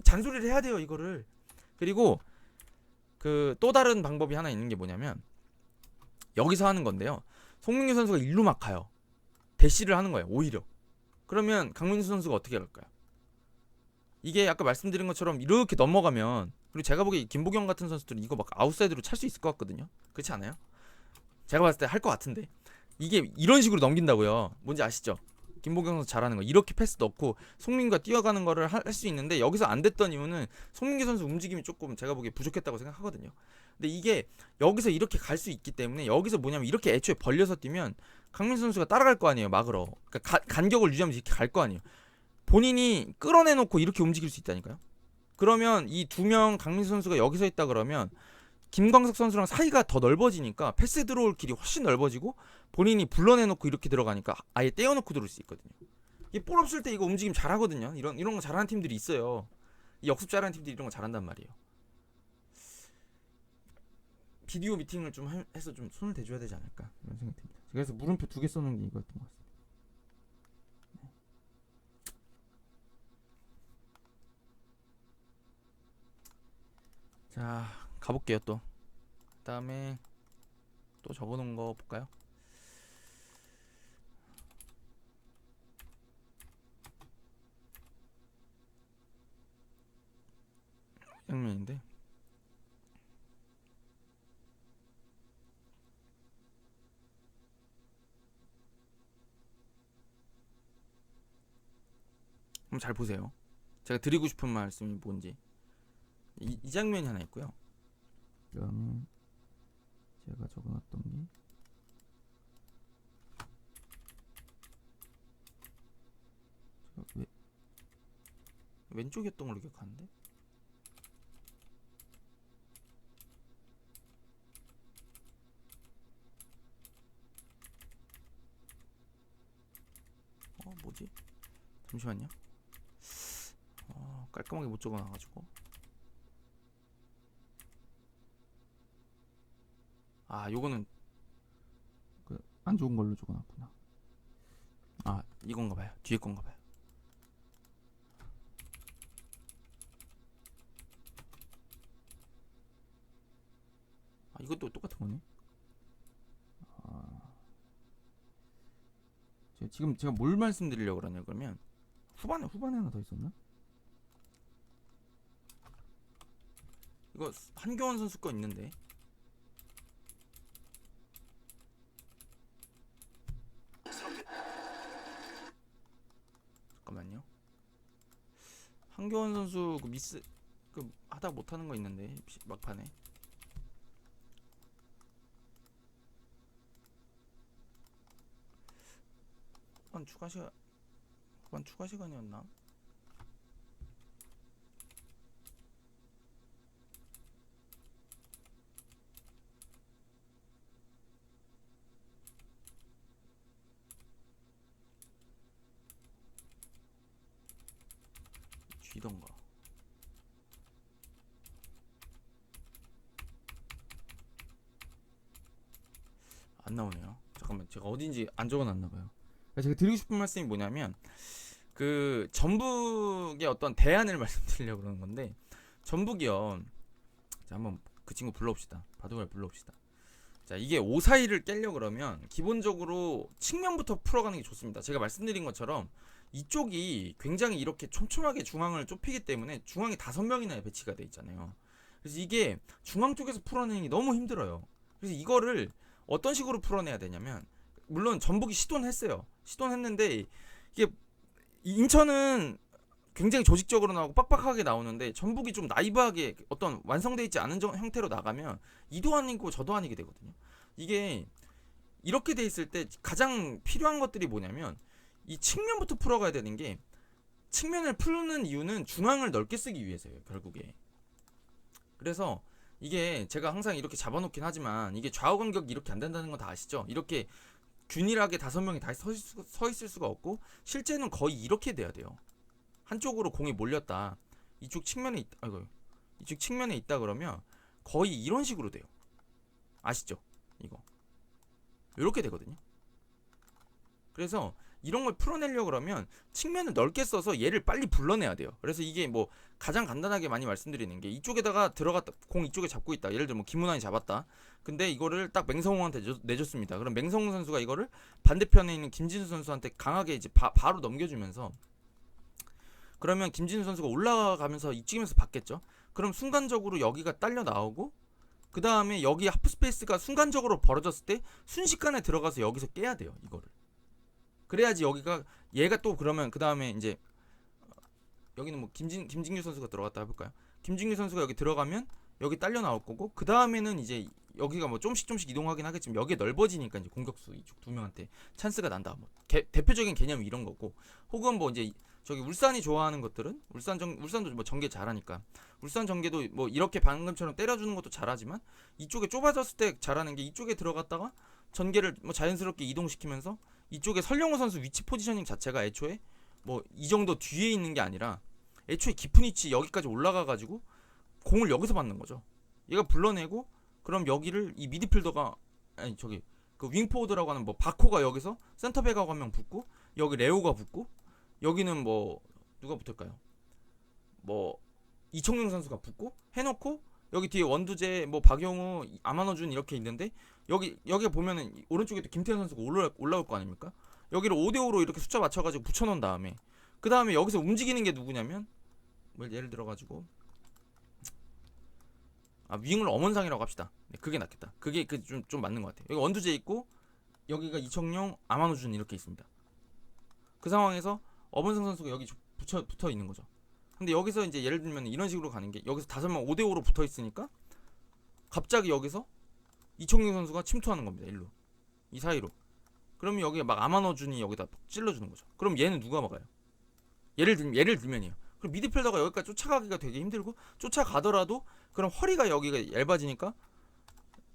잔소리를 해야 돼요 이거를. 그리고 그 또 다른 방법이 하나 있는 게 뭐냐면 여기서 하는 건데요. 송민규 선수가 일루 막 가요. 대시를 하는 거예요. 오히려. 그러면 강민수 선수가 어떻게 할까요? 이게 아까 말씀드린 것처럼 이렇게 넘어가면 그리고 제가 보기에 김보경 같은 선수들은 이거 막 아웃사이드로 찰 수 있을 것 같거든요. 그렇지 않아요? 제가 봤을 때 할 것 같은데 이게 이런 식으로 넘긴다고요. 뭔지 아시죠? 김보경 선수 잘하는 거 이렇게 패스 넣고 송민규가 뛰어가는 거를 할 수 있는데 여기서 안 됐던 이유는 송민규 선수 움직임이 조금 제가 보기에 부족했다고 생각하거든요. 근데 이게 여기서 이렇게 갈 수 있기 때문에 여기서 뭐냐면 이렇게 애초에 벌려서 뛰면 강민수 선수가 따라갈 거 아니에요. 막으러. 그러니까 간격을 유지하면서 이렇게 갈 거 아니에요. 본인이 끌어내놓고 이렇게 움직일 수 있다니까요. 그러면 이 2명 강민수 선수가 여기서 있다 그러면 김광석 선수랑 사이가 더 넓어지니까 패스 들어올 길이 훨씬 넓어지고 본인이 불러내놓고 이렇게 들어가니까 아예 떼어놓고 들어올 수 있거든요. 이게 볼 없을 때 이거 움직임 잘하거든요. 이런 거 잘하는 팀들이 있어요. 역습 잘하는 팀들이 이런 거 잘한단 말이에요. 비디오 미팅을 좀 해서 좀 손을 대줘야 되지 않을까 이런 생각이 듭니다. 그래서 물음표 2개 써놓은 게 이거였던 것 같습니다. 자 가볼게요. 또 그다음에 또 적어놓은 거 볼까요? 장면인데 한번 잘 보세요. 제가 드리고 싶은 말씀이 뭔지. 이 장면이 하나 있고요. 그다음에 제가 적어놨던 게 왼쪽이었던 걸로 기억하는데 뭐지? 잠시만요. 깔끔하게 못 적어놔가지고 요거는 안 좋은 걸로 적어놨구나. 이건가봐요. 뒤에 건가봐요. 이것도 똑같은 거네. 지금 제가 뭘 말씀드리려고 그러냐 그러면 후반에 하나 더 있었나? 이거 한교원 선수 거 있는데. 잠깐만요. 한교원 선수 그 미스 그 하다 못하는 거 있는데 막판에. 후반 추가 시간이었나? 쥐던가. 안 나오네요. 잠깐만, 제가 어딘지 안 적어놨나봐요. 제가 드리고 싶은 말씀이 뭐냐면, 그 전북의 어떤 대안을 말씀드리려고 그러는 건데, 전북이요. 자, 한번 그 친구 불러봅시다. 바둑을 불러봅시다. 자, 이게 5-4-2를 깨려 그러면 기본적으로 측면부터 풀어가는 게 좋습니다. 제가 말씀드린 것처럼 이쪽이 굉장히 이렇게 촘촘하게 중앙을 좁히기 때문에 중앙이 5명이나 배치가 돼 있잖아요. 그래서 이게 중앙 쪽에서 풀어내는 게 너무 힘들어요. 그래서 이거를 어떤 식으로 풀어내야 되냐면, 물론 전북이 시도는 했어요. 시도는 했는데 이게 인천은 굉장히 조직적으로 나오고 빡빡하게 나오는데, 전북이 좀 나이브하게 어떤 완성되어 있지 않은 형태로 나가면 이도 아니고 저도 아니게 되거든요. 이게 이렇게 돼 있을 때 가장 필요한 것들이 뭐냐면, 이 측면부터 풀어가야 되는 게, 측면을 푸는 이유는 중앙을 넓게 쓰기 위해서예요, 결국에. 그래서 이게 제가 항상 이렇게 잡아놓긴 하지만, 이게 좌우 간격이 이렇게 안 된다는 건 다 아시죠? 이렇게 균일하게 5명이 다 서 있을 수가 없고, 실제는 거의 이렇게 돼야 돼요. 한쪽으로 공이 몰렸다, 이쪽 측면에 있다, 이쪽 측면에 있다 그러면 거의 이런 식으로 돼요. 아시죠? 이거 이렇게 되거든요. 그래서 이런 걸 풀어내려고 그러면 측면을 넓게 써서 얘를 빨리 불러내야 돼요. 그래서 이게 뭐 가장 간단하게 많이 말씀드리는 게, 이쪽에다가 들어갔다, 공 이쪽에 잡고 있다, 예를 들어 뭐 김문환이 잡았다. 근데 이거를 딱 맹성홍한테 내줬습니다. 그럼 맹성홍 선수가 이거를 반대편에 있는 김진수 선수한테 강하게 이제 바로 넘겨주면서, 그러면 김진수 선수가 올라가면서 이쯤에서 받겠죠. 그럼 순간적으로 여기가 딸려 나오고, 그 다음에 여기 하프 스페이스가 순간적으로 벌어졌을 때 순식간에 들어가서 여기서 깨야 돼요, 이거를. 그래야지 여기가, 얘가 또 그러면 그 다음에 이제 여기는 뭐 김진규 선수가 들어갔다 해볼까요? 김진규 선수가 여기 들어가면 여기 딸려 나올 거고, 그 다음에는 이제 여기가 뭐 좀씩 이동하긴 하겠지만 여기에 넓어지니까 이제 공격수 이쪽 2명한테 찬스가 난다. 뭐 대표적인 개념이 이런 거고, 혹은 뭐 이제 저기 울산이 좋아하는 것들은, 울산도 뭐 전개 잘하니까 울산 전개도 뭐 이렇게 방금처럼 때려주는 것도 잘하지만, 이쪽에 좁아졌을 때 잘하는 게, 이쪽에 들어갔다가 전개를 뭐 자연스럽게 이동시키면서 이쪽에 설령호 선수 위치 포지셔닝 자체가 애초에 뭐 이 정도 뒤에 있는 게 아니라 애초에 깊은 위치 여기까지 올라가가지고 공을 여기서 받는 거죠. 얘가 불러내고, 그럼 여기를 이 미드필더가, 아니 저기 그 윙포워드라고 하는 뭐 바코가 여기서 센터백하고 한 명 붙고, 여기 레오가 붙고, 여기는 뭐 누가 붙을까요? 뭐 이청용 선수가 붙고 해놓고, 여기 뒤에 원두재, 뭐 박용우, 아마노준 이렇게 있는데, 여기 보면은 오른쪽에 또 김태현 선수가 올라올 거 아닙니까? 여기를 5대5로 이렇게 숫자 맞춰가지고 붙여놓은 다음에, 그 다음에 여기서 움직이는 게 누구냐면, 뭐 예를 들어가지고 윙을 엄원상이라고 합시다. 네, 그게 낫겠다. 그게 좀 맞는 것 같아요. 여기 원두재 있고, 여기가 이청용, 아마노준 이렇게 있습니다. 그 상황에서 엄원상 선수가 여기 붙어 있는 거죠. 근데 여기서 이제 예를 들면 이런 식으로 가는 게, 여기서 5명 5대5로 붙어 있으니까 갑자기 여기서 이청용 선수가 침투하는 겁니다. 일로, 이 사이로. 그러면 여기 막 아마노준이 여기다 찔러주는 거죠. 그럼 얘는 누가 막아요? 예를 들면이요. 그럼 미드필더가 여기까지 쫓아가기가 되게 힘들고, 쫓아가더라도 그럼 허리가 여기가 얇아지니까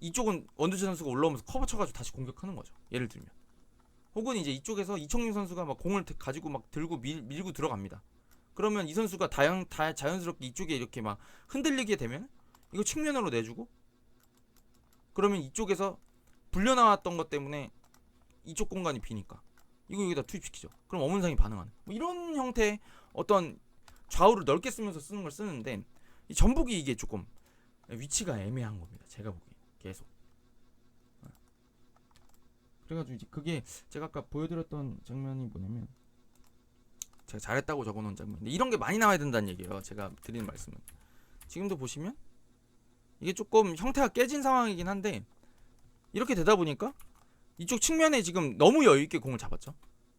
이쪽은 원두재 선수가 올라오면서 커버 쳐가지고 다시 공격하는 거죠. 예를 들면. 혹은 이제 이쪽에서 이청용 선수가 막 공을 가지고 막 들고 밀고 들어갑니다. 그러면 이 선수가 자연스럽게 이쪽에 이렇게 막 흔들리게 되면 이거 측면으로 내주고, 그러면 이쪽에서 불려 나왔던 것 때문에 이쪽 공간이 비니까 이거 여기다 투입시키죠. 그럼 엄은상이 반응하는, 뭐 이런 형태의 어떤 좌우를 넓게 쓰면서 쓰는 걸 쓰는데, 이 전북이 이게 조금 위치가 애매한 겁니다. 제가 보기에 계속. 그래가지고 이제 그게 제가 아까 보여드렸던 장면이 뭐냐면, 제가 잘했다고 적어놓은 장면. 근데 이런 게 많이 나와야 된다는 얘기예요. 제가 드리는 말씀은, 지금도 보시면 이게 조금 형태가 깨진 상황이긴 한데 이렇게 되다 보니까 이쪽 측면에 지금 너무 여유 있게 공을 잡았죠.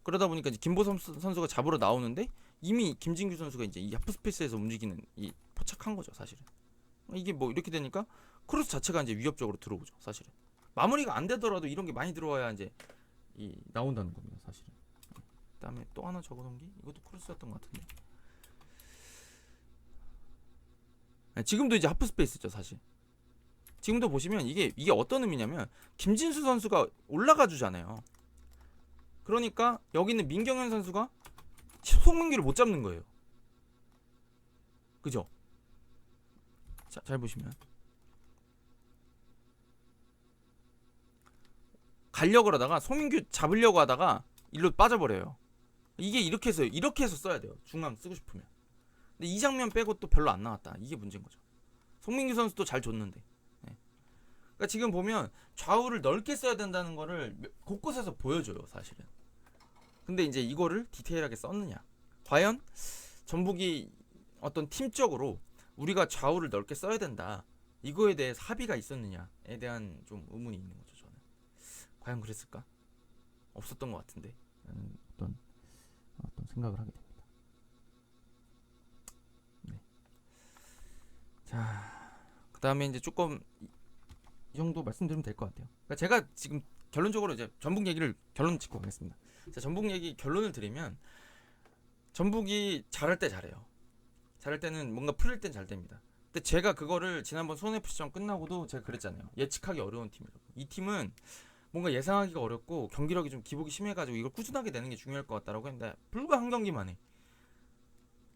그러다 보니까 이제 김보성 선수가 잡으러 나오는데 이미 김진규 선수가 이제 이 하프 스페이스에서 움직이는 이 포착한 거죠, 사실은. 이게 뭐 이렇게 되니까 크로스 자체가 이제 위협적으로 들어오죠, 사실은. 마무리가 안 되더라도 이런 게 많이 들어와야 이제 이 나온다는 겁니다, 사실은. 그다음에 또 하나 적어놓은 게 이것도 크로스였던 것 같은데. 네, 지금도 이제 하프 스페이스죠, 사실. 지금도 보시면 이게 어떤 의미냐면 김진수 선수가 올라가 주잖아요. 그러니까 여기 있는 민경현 선수가 송민규를 못 잡는 거예요. 그죠? 자, 잘 보시면 가려고 하다가 송민규 잡으려고 하다가 일로 빠져버려요. 이게 이렇게 해서 써야 돼요. 중앙 쓰고 싶으면. 근데 이 장면 빼고 또 별로 안 나왔다. 이게 문제인 거죠. 송민규 선수도 잘 줬는데. 네. 그러니까 지금 보면 좌우를 넓게 써야 된다는 거를 곳곳에서 보여줘요, 사실은. 근데 이제 이거를 디테일하게 썼느냐? 과연 전북이 어떤 팀적으로 우리가 좌우를 넓게 써야 된다. 이거에 대해 합의가 있었느냐에 대한 좀 의문이 있는 거죠, 저는. 과연 그랬을까? 없었던 것 같은데. 어떤 생각을 하게 됩니다. 네. 자, 그다음에 이제 조금 이 정도 말씀드리면 될 것 같아요. 그러니까 제가 지금 결론적으로 이제 전북 얘기를 결론 짓고 가겠습니다. 자, 전북 얘기 결론을 드리면 전북이 잘할 때 잘해요. 잘할 때는 뭔가 풀릴 땐 잘 됩니다. 근데 제가 그거를 지난번 수원FC전 끝나고도 제가 그랬잖아요. 예측하기 어려운 팀이라고. 이 팀은 뭔가 예상하기가 어렵고 경기력이 좀 기복이 심해가지고 이걸 꾸준하게 내는 게 중요할 것 같다라고 했는데 불과 한 경기만에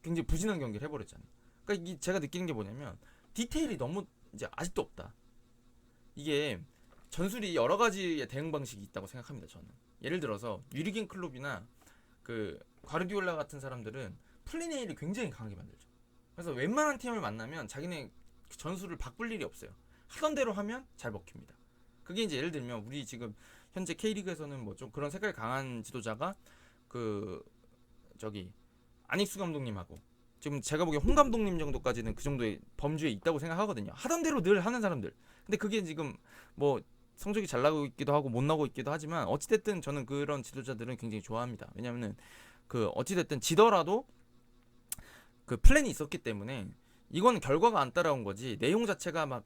굉장히 부진한 경기를 해버렸잖아요. 그러니까 이게 제가 느끼는 게 뭐냐면 디테일이 너무 이제 아직도 없다. 이게 전술이 여러 가지의 대응 방식이 있다고 생각합니다. 저는 예를 들어서 유리겐 클롭이나 그 과르디올라 같은 사람들은 플레이를 굉장히 강하게 만들죠. 그래서 웬만한 팀을 만나면 자기네 전술을 바꿀 일이 없어요. 하던 대로 하면 잘 먹힙니다. 그게 이제 예를 들면 우리 지금 현재 K리그에서는 뭐 좀 그런 색깔 강한 지도자가 그 저기 안익수 감독님하고 지금 제가 보기엔 홍 감독님 정도까지는 그 정도의 범주에 있다고 생각하거든요. 하던 대로 늘 하는 사람들. 근데 그게 지금 뭐 성적이 잘 나고 있기도 하고 못 나고 있기도 하지만 어찌됐든 저는 그런 지도자들은 굉장히 좋아합니다. 왜냐면은 그 어찌됐든 지더라도 그 플랜이 있었기 때문에 이건 결과가 안 따라온 거지 내용 자체가 막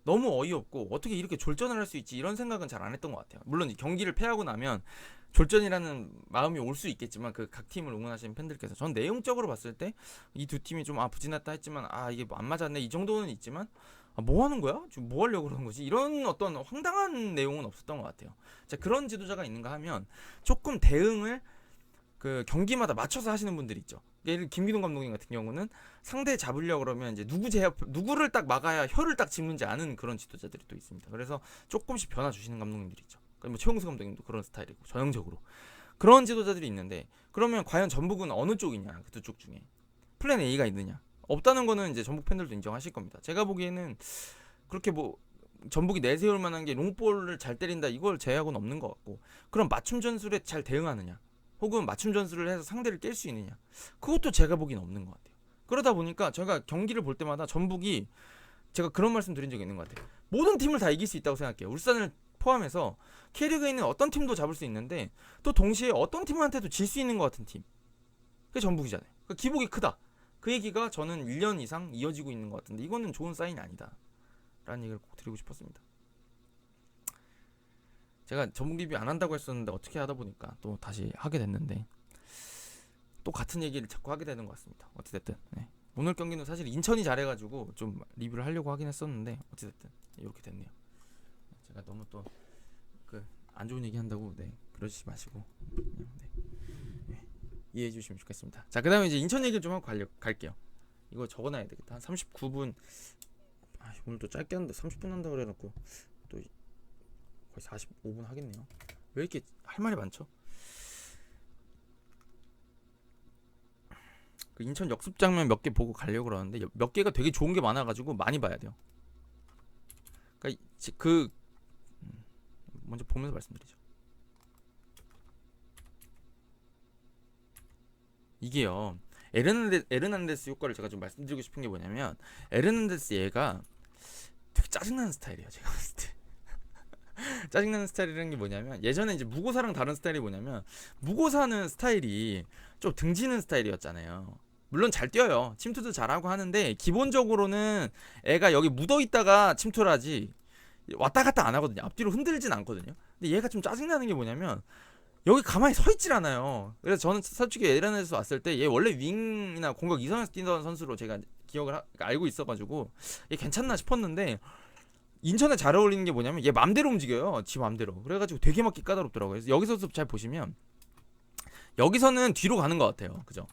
너무 어이없고 어떻게 이렇게 졸전을 할 수 있지 이런 생각은 잘 안 했던 것 같아요. 물론 경기를 패하고 나면 졸전이라는 마음이 올 수 있겠지만 그 각 팀을 응원하시는 팬들께서 전 내용적으로 봤을 때 이 두 팀이 좀 부진했다 했지만 이게 뭐 안 맞았네 이 정도는 있지만 뭐 하는 거야? 지금 뭐 하려고 그러는 거지? 이런 어떤 황당한 내용은 없었던 것 같아요. 자, 그런 지도자가 있는가 하면 조금 대응을 그 경기마다 맞춰서 하시는 분들이 있죠. 예를 김기동 감독님 같은 경우는 상대 잡으려고 그러면 이제 누구를 딱 막아야 혀를 딱 짚는지 아는 그런 지도자들이 또 있습니다. 그래서 조금씩 변화 주시는 감독님들이 있죠. 뭐 최용수 감독님도 그런 스타일이고 전형적으로 그런 지도자들이 있는데 그러면 과연 전북은 어느 쪽이냐 그 두 쪽 중에 플랜 A가 있느냐 없다는 거는 이제 전북 팬들도 인정하실 겁니다. 제가 보기에는 그렇게 뭐 전북이 내세울 만한 게 롱볼을 잘 때린다 이걸 제약은 없는 것 같고 그럼 맞춤 전술에 잘 대응하느냐 혹은 맞춤 전술을 해서 상대를 깰 수 있느냐 그것도 제가 보기엔 없는 것 같아요. 그러다 보니까 제가 경기를 볼 때마다 전북이 제가 그런 말씀 드린 적이 있는 것 같아요. 모든 팀을 다 이길 수 있다고 생각해요. 울산을 포함해서 K리그에 있는 어떤 팀도 잡을 수 있는데 또 동시에 어떤 팀한테도 질 수 있는 것 같은 팀 그게 전북이잖아요. 그러니까 기복이 크다. 그 얘기가 저는 1년 이상 이어지고 있는 것 같은데 이거는 좋은 사인이 아니다 라는 얘기를 꼭 드리고 싶었습니다. 제가 전북 리뷰 안 한다고 했었는데 어떻게 하다 보니까 또 다시 하게 됐는데 또 같은 얘기를 자꾸 하게 되는 것 같습니다. 어찌됐든 네. 오늘 경기는 사실 인천이 잘해가지고 좀 리뷰를 하려고 하긴 했었는데 어찌됐든 이렇게 됐네요. 제가 너무 또 그 안 좋은 얘기 한다고 그러지 마시고 이해해 주시면 좋겠습니다. 자, 그 다음에 이제 인천 얘기를 좀 하고 갈게요. 이거 적어놔야 되겠다. 한 39분 오늘 또 짧게 하는데 30분 한다 그래놓고 또 거의 45분 하겠네요. 왜 이렇게 할 말이 많죠? 그 인천 역습 장면 몇 개 보고 가려고 그러는데 몇 개가 되게 좋은 게 많아가지고 많이 봐야 돼요. 그러니까 먼저 보면서 말씀드리죠. 이게요 에르난데스 효과를 제가 좀 말씀드리고 싶은 게 뭐냐면 에르난데스 얘가 되게 짜증나는 스타일이에요, 제가 봤을 때. 짜증나는 스타일이라는 게 뭐냐면, 예전에 이제 무고사랑 다른 스타일이 뭐냐면, 무고사는 스타일이 좀 등지는 스타일이었잖아요. 물론 잘 뛰어요, 침투도 잘하고 하는데 기본적으로는 애가 여기 묻어있다가 침투를 하지 왔다 갔다 안 하거든요. 앞뒤로 흔들진 않거든요. 근데 얘가 좀 짜증나는 게 뭐냐면, 여기 가만히 서 있질 않아요. 그래서 저는 솔직히 에란에서 왔을 때 얘 원래 윙이나 공격 이선에서 뛰던 선수로 제가 알고 있어가지고 얘 괜찮나 싶었는데, 인천에 잘 어울리는 게 뭐냐면 얘 맘대로 움직여요. 지 맘대로. 그래가지고 되게 맞기 까다롭더라고요. 그래서 여기서도 잘 보시면 여기서는 뒤로 가는 것 같아요. 그죠?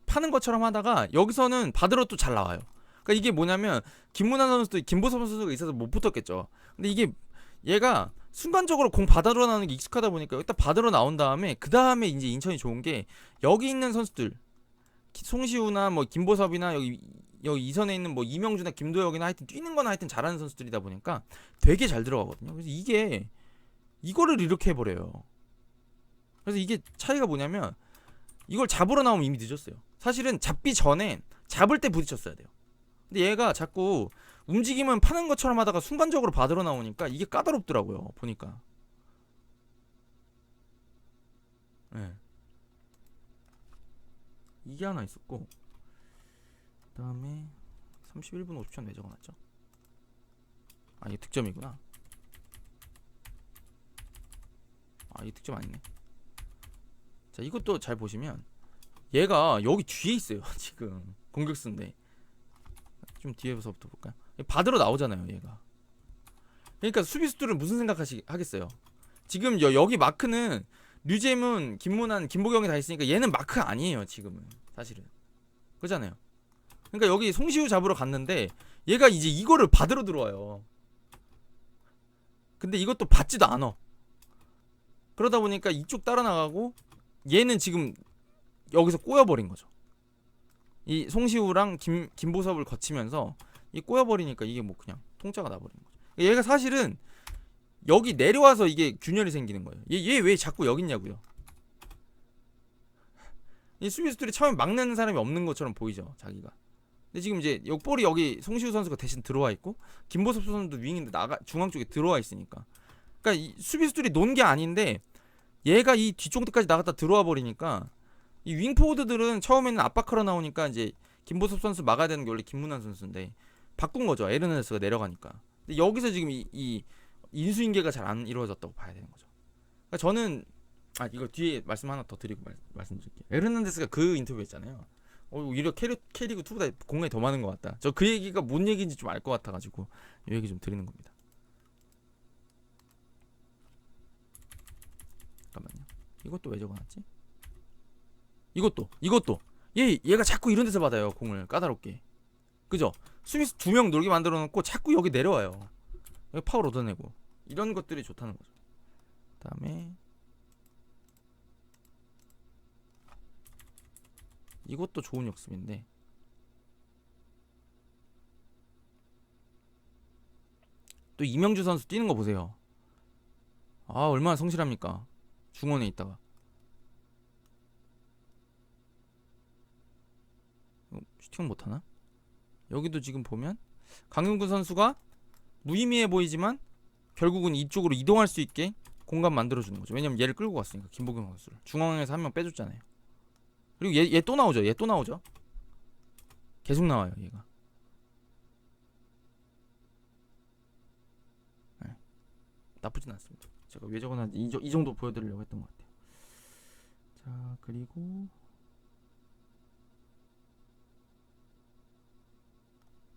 파는 것처럼 하다가 여기서는 받으러 또 잘 나와요. 그러니까 이게 뭐냐면, 김문환 선수도 김보섭 선수가 있어서 못 붙었겠죠. 근데 이게 얘가 순간적으로 공 받으러 나오는 게 익숙하다 보니까 일단 받으러 나온 다음에, 그 다음에 이제 인천이 좋은 게, 여기 있는 선수들 송시우나 뭐 김보섭이나 여기 이선에 있는 뭐 이명주나 김도혁이나 하여튼 뛰는 거나 하여튼 잘하는 선수들이다 보니까 되게 잘 들어가거든요. 그래서 이거를 이렇게 해버려요. 그래서 이게 차이가 뭐냐면, 이걸 잡으러 나오면 이미 늦었어요. 사실은 잡기 전에 잡을 때 부딪혔어야 돼요. 근데 얘가 자꾸 움직임은 파는 것처럼 하다가 순간적으로 받으러 나오니까 이게 까다롭더라고요, 보니까. 네. 이게 하나 있었고, 그 다음에 31분 50초 왜 적어놨죠? 아, 이게 득점이구나. 아, 이 득점 아니네. 자, 이것도 잘 보시면 얘가 여기 뒤에 있어요. 지금 공격수인데 좀 뒤에서부터 볼까요? 받으러 나오잖아요, 얘가. 그러니까 수비수들은 무슨 생각하겠어요? 지금 여기 마크는 류재문, 김문환, 김보경이 다 있으니까 얘는 마크 아니에요, 지금은. 사실은 그렇잖아요. 그러니까 여기 송시우 잡으러 갔는데 얘가 이제 이거를 받으러 들어와요. 근데 이것도 받지도 않아. 그러다 보니까 이쪽 따라 나가고, 얘는 지금 여기서 꼬여버린 거죠. 이 송시우랑 김보섭을 거치면서 이 꼬여버리니까 이게 뭐 그냥 통짜가 나버린 거죠. 얘가 사실은 여기 내려와서 이게 균열이 생기는 거예요. 얘 왜 자꾸 여기 있냐고요. 이 수비수들이 처음에 막는 사람이 없는 것처럼 보이죠, 자기가. 근데 지금 이제 볼이 여기 송시우 선수가 대신 들어와 있고, 김보섭 선수도 윙인데 중앙 쪽에 들어와 있으니까. 그러니까 이 수비수들이 논 게 아닌데 얘가 이 뒤쪽까지 나갔다 들어와 버리니까, 이 윙포워드들은 처음에는 압박하러 나오니까 이제 김보섭 선수 막아야 되는 게 원래 김문환 선수인데 바꾼 거죠, 에르난데스가 내려가니까. 근데 여기서 지금 이 인수인계가 잘 안 이루어졌다고 봐야 되는 거죠. 그러니까 저는 이거 뒤에 말씀 하나 더 드리고 말씀드릴게요. 에르난데스가 그 인터뷰했잖아요. 오히려 K리그 2보다 공간이 더 많은 것 같다. 저 그 얘기가 뭔 얘기인지 좀 알 것 같아가지고 이 얘기 좀 드리는 겁니다. 잠깐만요. 이것도 왜 적어놨지? 이것도 얘가 자꾸 이런 데서 받아요, 공을 까다롭게. 그죠? 수비수 2명 놀게 만들어 놓고 자꾸 여기 내려와요. 여기 파울 얻어내고. 이런 것들이 좋다는 거죠. 그 다음에 이것도 좋은 역습인데, 또 이명주 선수 뛰는 거 보세요. 아, 얼마나 성실합니까? 중원에 있다가. 슈팅 못하나? 여기도 지금 보면 강윤구 선수가 무의미해 보이지만 결국은 이쪽으로 이동할 수 있게 공간 만들어주는 거죠. 왜냐면 얘를 끌고 갔으니까, 김보경 선수를 중앙에서 한 명 빼줬잖아요. 그리고 얘 또 나오죠. 계속 나와요, 얘가. 네. 나쁘진 않습니다. 제가 왜 적어놨는지 이 정도 보여드리려고 했던 것 같아요. 자, 그리고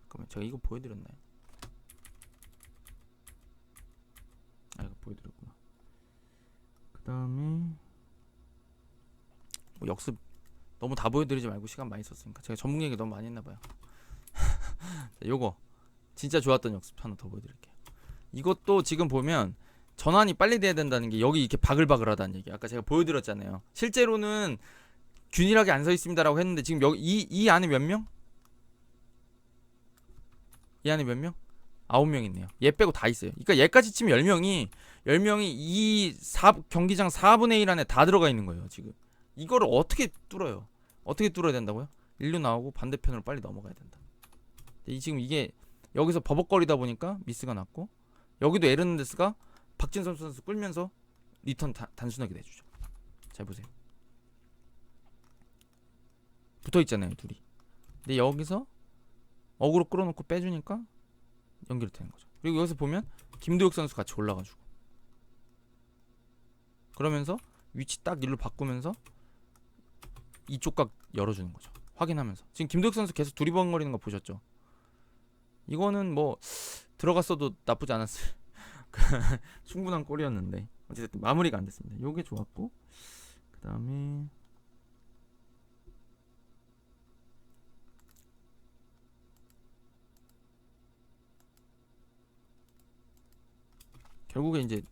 잠깐만, 제가 이거 보여드렸나요? 이거 보여드렸구나. 그 다음에 뭐 역습 너무 다 보여드리지 말고 시간 많이 썼으니까, 제가 전문 얘기 너무 많이 했나봐요. 요거 진짜 좋았던 역습 하나 더 보여드릴게요. 이것도 지금 보면 전환이 빨리 돼야 된다는 게, 여기 이렇게 바글바글하다는 얘기 아까 제가 보여드렸잖아요. 실제로는 균일하게 안 서 있습니다라고 했는데, 지금 여기 이 안에 몇 명? 이 안에 몇 명? 9명 있네요. 얘 빼고 다 있어요. 그러니까 얘까지 치면 10명이 이 경기장 4분의 1 안에 다 들어가 있는 거예요, 지금. 이거를 어떻게 뚫어요? 어떻게 뚫어야 된다고요? 일루 나오고 반대편으로 빨리 넘어가야 된다. 지금 이게 여기서 버벅거리다 보니까 미스가 났고, 여기도 에르난데스가 박진선 선수 끌면서 리턴 단순하게 내주죠. 잘 보세요. 붙어 있잖아요, 둘이. 근데 여기서 어그로 끌어놓고 빼주니까 연결되는 거죠. 그리고 여기서 보면 김도혁 선수 같이 올라가지고, 그러면서 위치 딱 일로 바꾸면서 이쪽 각 열어주는 거죠. 확인하면서. 지금 김도혁 선수 계속 두리번거리는 거 보셨죠? 이거는 뭐 들어갔어도 나쁘지 않았을 충분한 골이었는데 어쨌든 마무리가 안 됐습니다. 요게 좋았고, 그 다음에 결국에 이제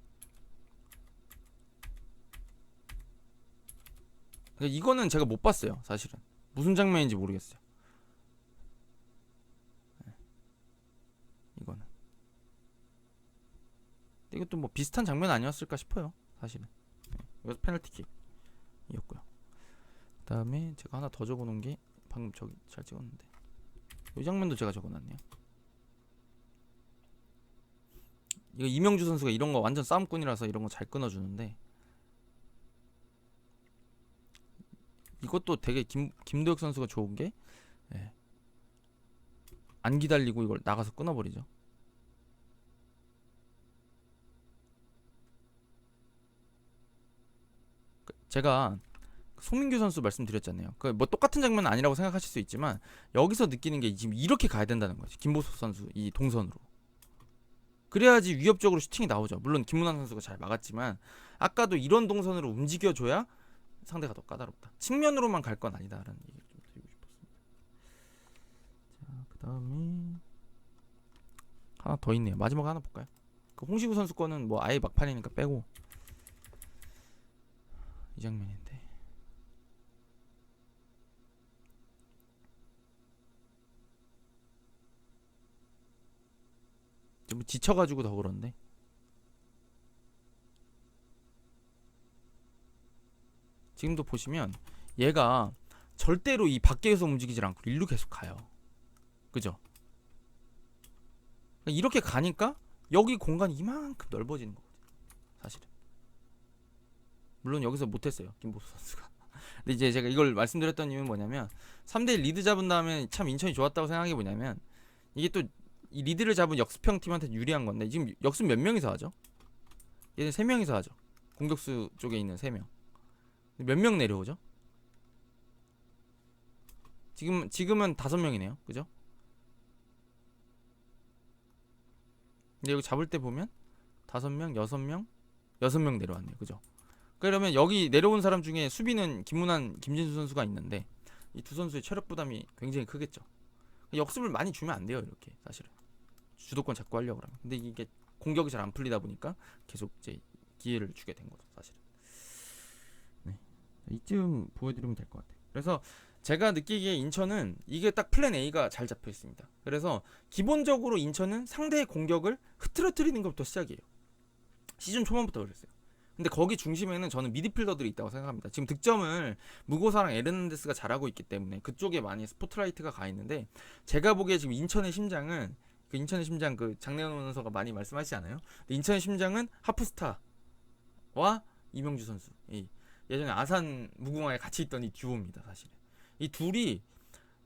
이거는 제가 못 봤어요. 사실은 무슨 장면인지 모르겠어요. 이거는 이것도 뭐 비슷한 장면 아니었을까 싶어요. 사실은. 이것도 페널티킥이었고요. 그 다음에 제가 하나 더 적어놓은 게, 방금 저기 잘 찍었는데 이 장면도 제가 적어놨네요. 이거 이명주 선수가 이런 거 완전 싸움꾼이라서 이런 거 잘 끊어주는데, 이것도 되게 김도혁 선수가 좋은 게, 안 기다리고 이걸 나가서 끊어버리죠. 제가 송민규 선수 말씀드렸잖아요. 그 뭐 똑같은 장면은 아니라고 생각하실 수 있지만, 여기서 느끼는 게 지금 이렇게 가야 된다는 거지. 김보석 선수 이 동선으로. 그래야지 위협적으로 슈팅이 나오죠. 물론 김문환 선수가 잘 막았지만, 아까도 이런 동선으로 움직여줘야 상대가 더 까다롭다. 측면으로만 갈 건 아니다라는 얘기를 좀 드리고 싶었습니다. 자, 그 다음에 하나 더 있네요. 마지막 하나 볼까요? 그 홍시구 선수 거는 뭐 아예 막판이니까 빼고, 이 장면인데, 좀 지쳐가지고 더 그런데, 지금도 보시면 얘가 절대로 이 밖에서 움직이질 않고 일로 계속 가요. 그죠? 이렇게 가니까 여기 공간이 이만큼 넓어지는 거거든요. 사실은. 물론 여기서 못했어요, 김보수 선수가. 근데 이제 제가 이걸 말씀드렸던 이유는 뭐냐면, 3대1 리드 잡은 다음에 참 인천이 좋았다고 생각한 게 뭐냐면, 이게 또 이 리드를 잡은 역습형 팀한테 유리한 건데, 지금 역습 몇 명이서 하죠? 얘는 3명이서 하죠. 공격수 쪽에 있는 3명. 몇 명 내려오죠? 지금은 5명이네요. 그죠? 근데 여기 잡을 때 보면 5명, 6명, 6명 내려왔네요. 그죠? 그러면 여기 내려온 사람 중에 수비는 김문환, 김진수 선수가 있는데, 이 두 선수의 체력 부담이 굉장히 크겠죠. 역습을 많이 주면 안 돼요, 이렇게. 사실은 주도권 잡고 하려고 하면. 근데 이게 공격이 잘 안 풀리다 보니까 계속 이제 기회를 주게 된 거죠, 사실은. 네, 이쯤 보여드리면 될 것 같아요. 그래서 제가 느끼기에 인천은 이게 딱 플랜 A가 잘 잡혀 있습니다. 그래서 기본적으로 인천은 상대의 공격을 흐트러뜨리는 것부터 시작이에요. 시즌 초반부터 그랬어요. 근데 거기 중심에는 저는 미드필더들이 있다고 생각합니다. 지금 득점을 무고사랑 에르난데스가 잘하고 있기 때문에 그쪽에 많이 스포트라이트가 가 있는데, 제가 보기에 지금 인천의 심장은, 그 인천의 심장, 그 장래현 원서가 많이 말씀하시지 않아요? 인천의 심장은 하프스타와 이명주 선수, 예전에 아산 무궁화에 같이 있던 이 듀오입니다. 사실 이 둘이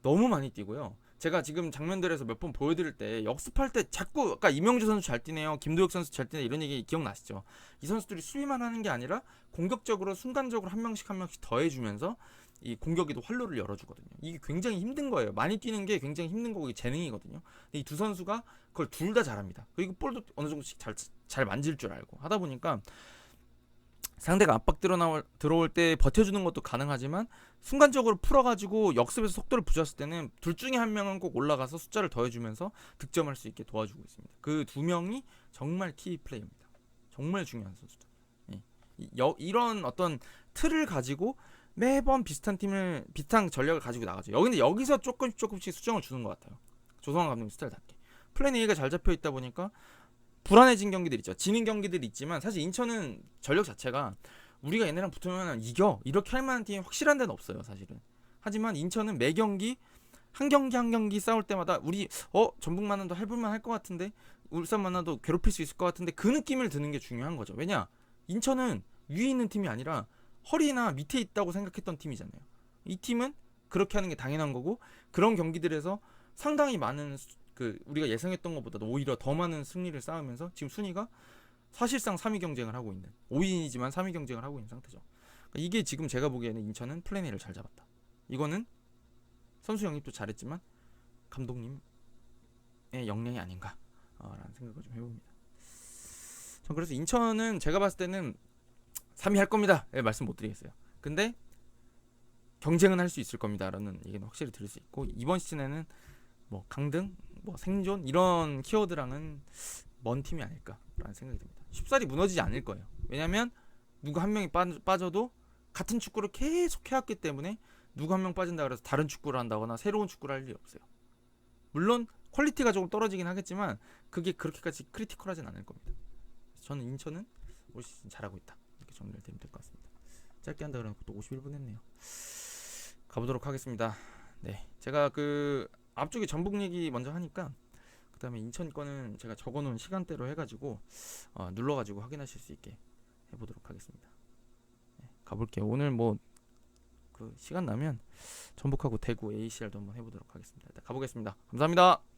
너무 많이 뛰고요. 제가 지금 장면들에서 몇 번 보여드릴 때 역습할 때 자꾸, 아까 이명주 선수 잘 뛰네요, 김도혁 선수 잘 뛰네, 이런 얘기 기억나시죠? 이 선수들이 수비만 하는 게 아니라 공격적으로 순간적으로 한 명씩 더해주면서 이 공격에도 활로를 열어주거든요. 이게 굉장히 힘든 거예요. 많이 뛰는 게 굉장히 힘든 거고, 이게 재능이거든요. 근데 이 두 선수가 그걸 둘 다 잘합니다. 그리고 볼도 어느 정도씩 잘 만질 줄 알고 하다 보니까, 상대가 압박 들어올 때 버텨주는 것도 가능하지만, 순간적으로 풀어가지고 역습에서 속도를 붙였을 때는 둘 중에 한 명은 꼭 올라가서 숫자를 더해주면서 득점할 수 있게 도와주고 있습니다. 그 두 명이 정말 키 플레이입니다. 정말 중요한 선수들. 이런 어떤 틀을 가지고 매번 비슷한 전략을 가지고 나가죠. 근데 여기서 조금씩 수정을 주는 것 같아요. 조성환 감독님 스타일답게. 플랜 A가 잘 잡혀 있다 보니까 불안해진 경기들 있죠. 지는 경기들이 있지만, 사실 인천은 전력 자체가 우리가 얘네랑 붙으면 이겨, 이렇게 할 만한 팀이 확실한 데는 없어요, 사실은. 하지만 인천은 매 경기 한 경기 한 경기 싸울 때마다 우리 전북 만나도 해볼만 할 것 같은데, 울산 만나도 괴롭힐 수 있을 것 같은데, 그 느낌을 드는 게 중요한 거죠. 왜냐, 인천은 위에 있는 팀이 아니라 허리나 밑에 있다고 생각했던 팀이잖아요. 이 팀은 그렇게 하는 게 당연한 거고, 그런 경기들에서 상당히 많은 우리가 예상했던 것보다도 오히려 더 많은 승리를 쌓으면서 지금 순위가 사실상 3위 경쟁을 하고 있는, 5위이지만 3위 경쟁을 하고 있는 상태죠. 그러니까 이게 지금 제가 보기에는 인천은 플랜 A를 잘 잡았다. 이거는 선수 영입도 잘했지만 감독님의 역량이 아닌가 라는 생각을 좀 해봅니다. 전 그래서 인천은 제가 봤을 때는 3위 할 겁니다. 말씀 못 드리겠어요. 근데 경쟁은 할 수 있을 겁니다 라는 얘기는 확실히 들을 수 있고, 이번 시즌에는 뭐 강등, 뭐 생존 이런 키워드랑은 먼 팀이 아닐까라는 생각이 듭니다. 쉽사리 무너지지 않을 거예요. 왜냐면 누구 한 명이 빠져도 같은 축구를 계속 해왔기 때문에 누구 한 명 빠진다 그래서 다른 축구를 한다거나 새로운 축구를 할 일이 없어요. 물론 퀄리티가 조금 떨어지긴 하겠지만 그게 그렇게까지 크리티컬하진 않을 겁니다. 저는 인천은 올 시즌 잘하고 있다, 이렇게 정리를 드리면 될 것 같습니다. 짧게 한다 그러고 또 51분 했네요. 가보도록 하겠습니다. 네, 제가 앞쪽에 전북 얘기 먼저 하니까 그 다음에 인천 거는 제가 적어놓은 시간대로 해가지고 눌러가지고 확인하실 수 있게 해보도록 하겠습니다. 네, 가볼게요. 오늘 뭐 시간 나면 전북하고 대구 ACR도 한번 해보도록 하겠습니다. 일단 가보겠습니다. 감사합니다.